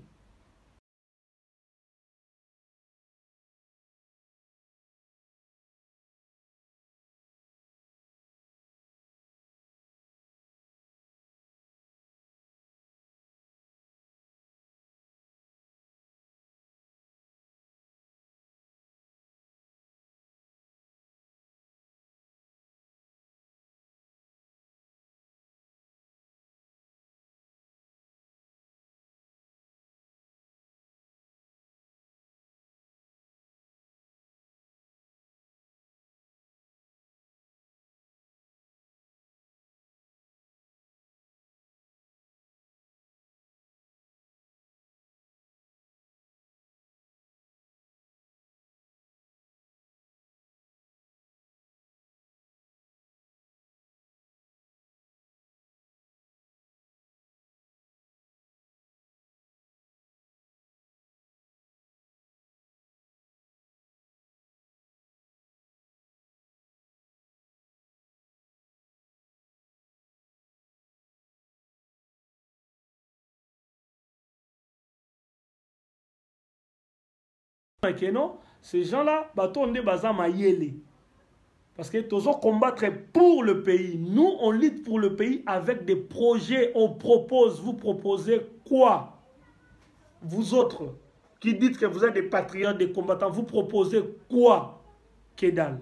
Ces gens-là, parce que tous combattre pour le pays. Nous, on lutte pour le pays avec des projets. On propose. Vous proposez quoi? Vous autres qui dites que vous êtes des patriotes, des combattants, vous proposez quoi? Kedal.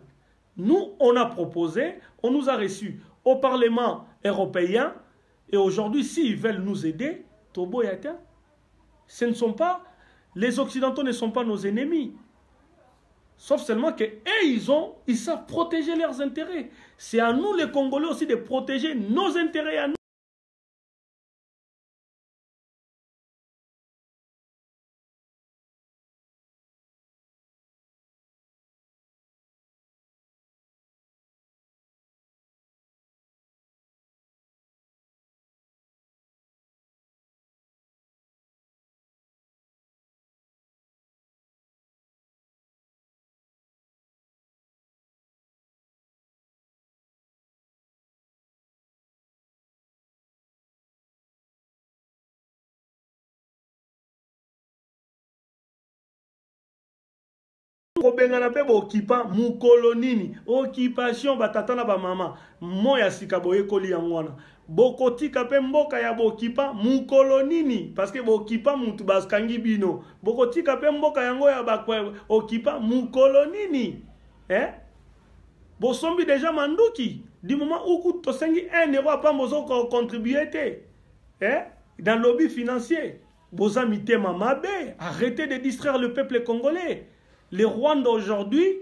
Nous, on a proposé, on nous a reçus au Parlement européen. Et aujourd'hui, s'ils veulent nous aider, Tobo et ce ne sont pas... Les Occidentaux ne sont pas nos ennemis. Sauf seulement que ils savent protéger leurs intérêts. C'est à nous les Congolais aussi de protéger nos intérêts à nous. Kobengana pe bokipa mukolonini occupation batatana ba mama moya sikaboye koli yangwana bokotika pe mboka ya bokipa mukolonini parce que bokipa mutu baskangi bino bokotika pe mboka yango ya bakwe okipa mukolonini bosombi déjà manduki Du moment où tu as 1 euro à pas contribuer dans le lobby financier, arrêtez de distraire le peuple congolais. Les Rwandais aujourd'hui,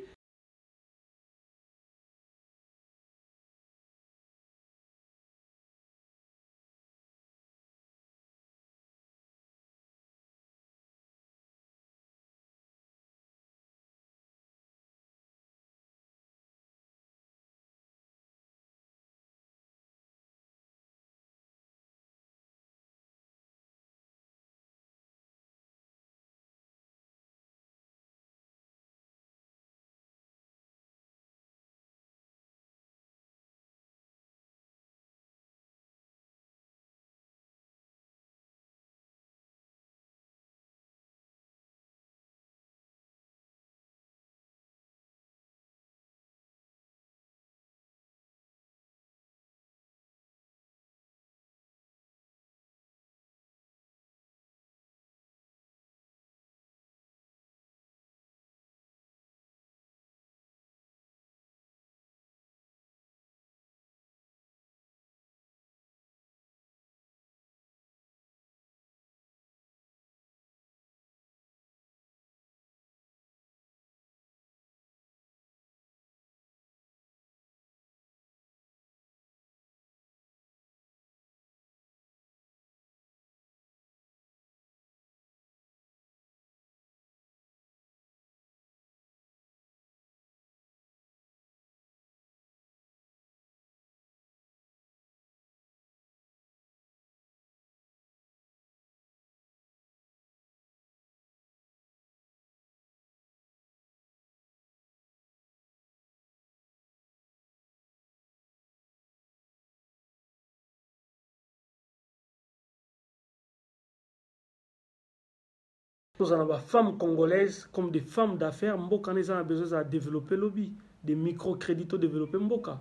nous avons des femmes congolaises comme des femmes d'affaires. Mboka nous avons besoin de développer le lobby, des microcrédits pour développer Mboka.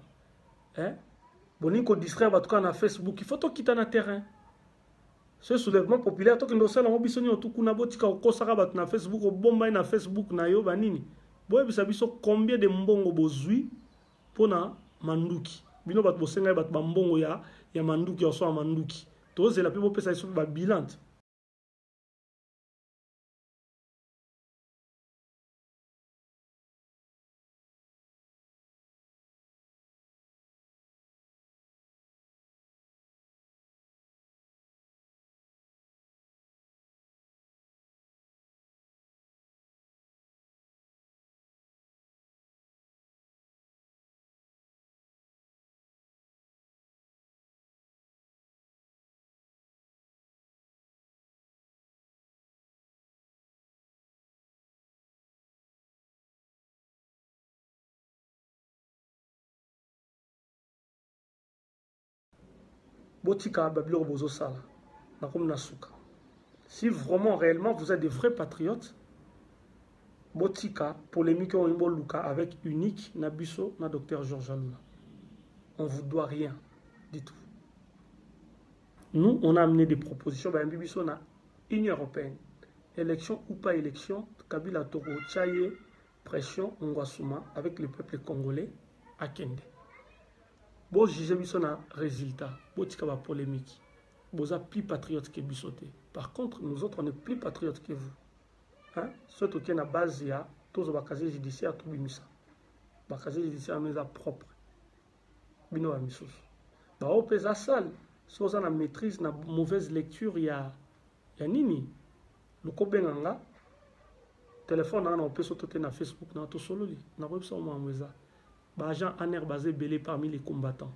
Boni ko distraire en tout cas na Facebook, il faut tout quitter na terrain. Ce soulèvement populaire, tout que ça la mobisoni tout kuna botika ko saka bat na Facebook, o bomba na Facebook na yo banini. Boye bisa biso combien de mbongo bozui pona manduki. Bino bat bosenga bat mbongo ya manduki ya so manduki. To zela pe bo pesa iso ba bilan. Botika babilo bozo sala. Na comme nasuka. Si vraiment réellement vous êtes des vrais patriotes, Botika, polémique au Imbo Luka avec unique Nabiso, na docteur Georges Aluna. On ne vous doit rien du tout. Nous, on a amené des propositions. Ben, Bibiso, na Union européenne. Élection ou pas élection, Kabila Toro, Tchaye, pression, Ngwasuma, avec le peuple congolais, à Kende. Bon, j'ai vu son résultat. Botika va polémique. Vous êtes plus patriotes que Bissoté. Par contre, nous autres, on est plus patriotes que vous. Surtout qu'il y a une base, il y a tous les casiers judiciaires, tout bimisa. Les casiers judiciaires, mais propre. Bino a mis sous. Au pesa sale, si vous avez une maîtrise, une mauvaise lecture, il y a nini. Le kobenanga, téléphone, on peut sauter sur Facebook, on peut solo. On peut sauter sur le agent aner basé belé parmi les combattants.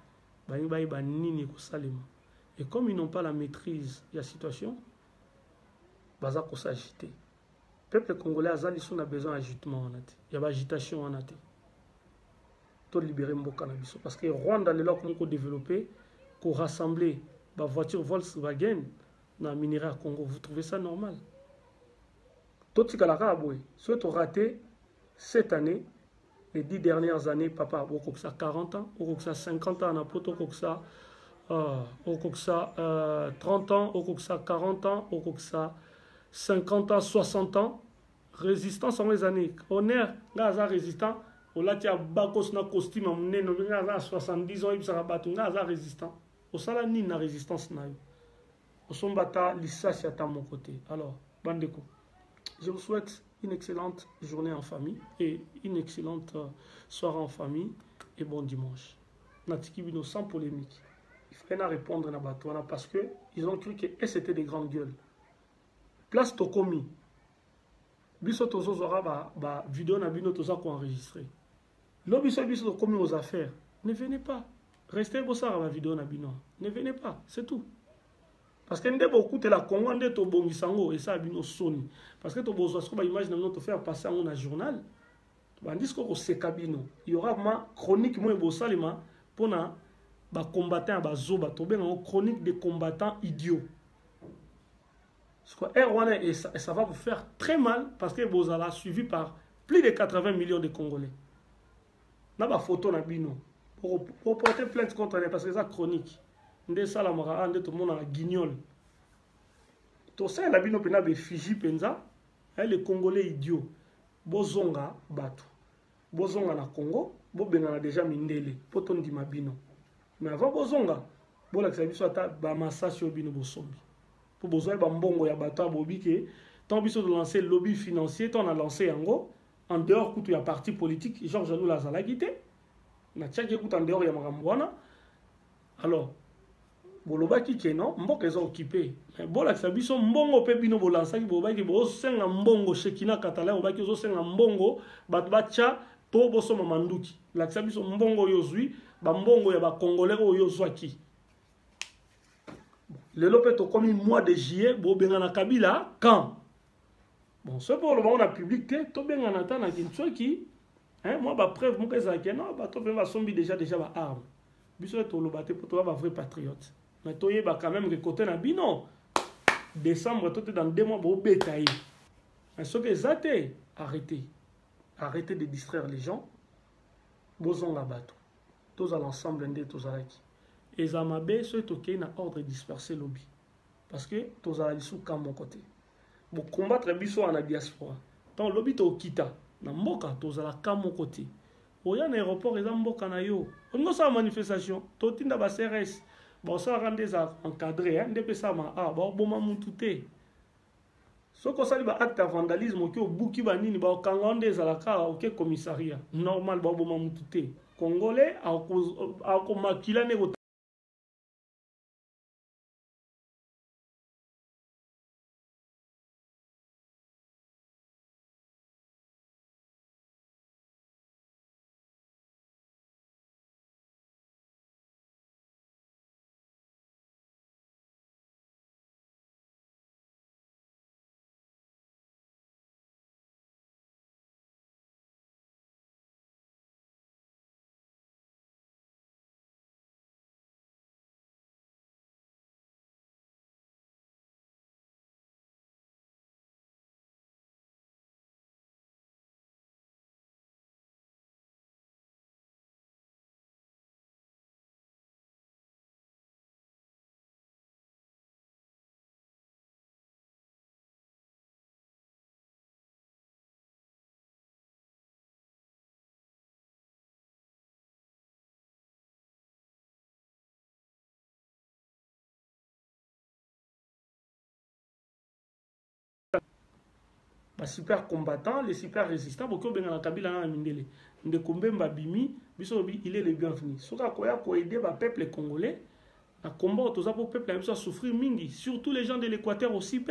Et comme ils n'ont pas la maîtrise de la situation, ils vont s'agiter. Le peuple congolais a besoin d'agitement. Il y a de l'agitation. Il faut libérer Mboka. Parce que Rwanda, les lois qu'on a développé, qu'on rassemblé la voiture Volkswagen dans le minerai à Congo, vous trouvez ça normal? Tout ce qui a raté cette année, les 10 dernières années, papa, au 40 ans, au 50 ans, au 30 ans, au 40 ans, au 50 ans, 60 ans, résistance en les années. On est résistant, Ola tia bakos na costume amneno nga 70 ans ibisa bato nga za résistant. Osala ni na résistance na yo. Osombata lisasi ata mon côté. Alors, bandeko, je vous souhaite une excellente journée en famille et une excellente soirée en famille et bon dimanche. Natiki Bino sans polémique. Il fallait pas répondre à Batouana parce que ils ont cru que c'était des grandes gueules. Place Tokomi. Biso tozo zora ba vidéo na bino toza ko enregistrer. L'obiso biso Tokomi aux affaires. Ne venez pas. Restez bossara ma vidéo na bino. Ne venez pas, c'est tout. Parce que ndé beaucoup de la Congo ndé to bongisango et ça bino soni. Parce que to bozo ce ba image na notre faire passer en un journal. Bandis ko sekabino. Il y aura ma chronique moi bosalima pona ba combattant ba zoba to ben en chronique des combattants idiots. Et ça va vous faire très mal parce que vous allez suivi par plus de 80 millions de Congolais. N'a pas photo na bino pour porter plainte contre elle parce que c'est chronique. Ndé salamara ndé tout le monde a guignol. Tout ça la bino pena be Fiji penza, les Congolais idiots. Bozonga batu. Bozonga na Congo, bo benga déjà mindele poto ndima bino. Mais avant bozonga, bo la biso ata ba massage bino bosombi. Pour besoin de mbongo ya bato bobi ke tant biso de lancer lobby financier tant on a lancé yango en dehors kutu ya parti politique Georges Nous la zalagité na tchaki kutu en dehors ya makamwana alors bolobaki ke non mboka ezo occupé mais bola ka biso mbongo pe bino bolansaki bobaki bo senga mbongo Shekina Katala bobaki zo senga mbongo bato bacha to boso manduki la ka biso mbongo yozui ba mbongo ya ba congolais oyo zwaki. Le lopé to comme mois de juillet, bo bengana Kabila quand bon ce pour le moment on a publié to bengana ta na kinsoki hein moi ba preuve mon kaza ke non ba to ben va sombi déjà ba arme biso to lo baté pour toi ba vrai patriote mais to yeba quand même que côté na bino décembre to dans 2 mois bo betailler mais ce que zaté arrêtez de distraire les gens bozon la bateau tous à l'ensemble ndé tous alaki. Et Zamabe, ceux qui ont ordre de disperser lobby. Parce que tous à sous qu'à mon côté. Pour combattre biso en la diaspora. Tant lobby to kita. Na mboka tous à la qu'à mon côté. Au y a un aéroport et mboka na yo. On a sa manifestation. Totinda ba CRS. Bon ça rendre ça encadré. Hein. Depuis ça ma bon bon mamoutouté. Ce qu'on s'allie ba acte de vandalisme au buki ba nini ba kangande za la ka au commissariat. Normal ba bon mamoutouté. Congolais a makila nego. Super combattant, les super résistants, beaucoup de gens Kabila na mindele. Ndekombemba bimi, bisobi il est le bienvenu. Soka koya ko aider ba peuple congolais, à combattre aux peuple à souffrir mingi, surtout les gens de l'Équateur aussi.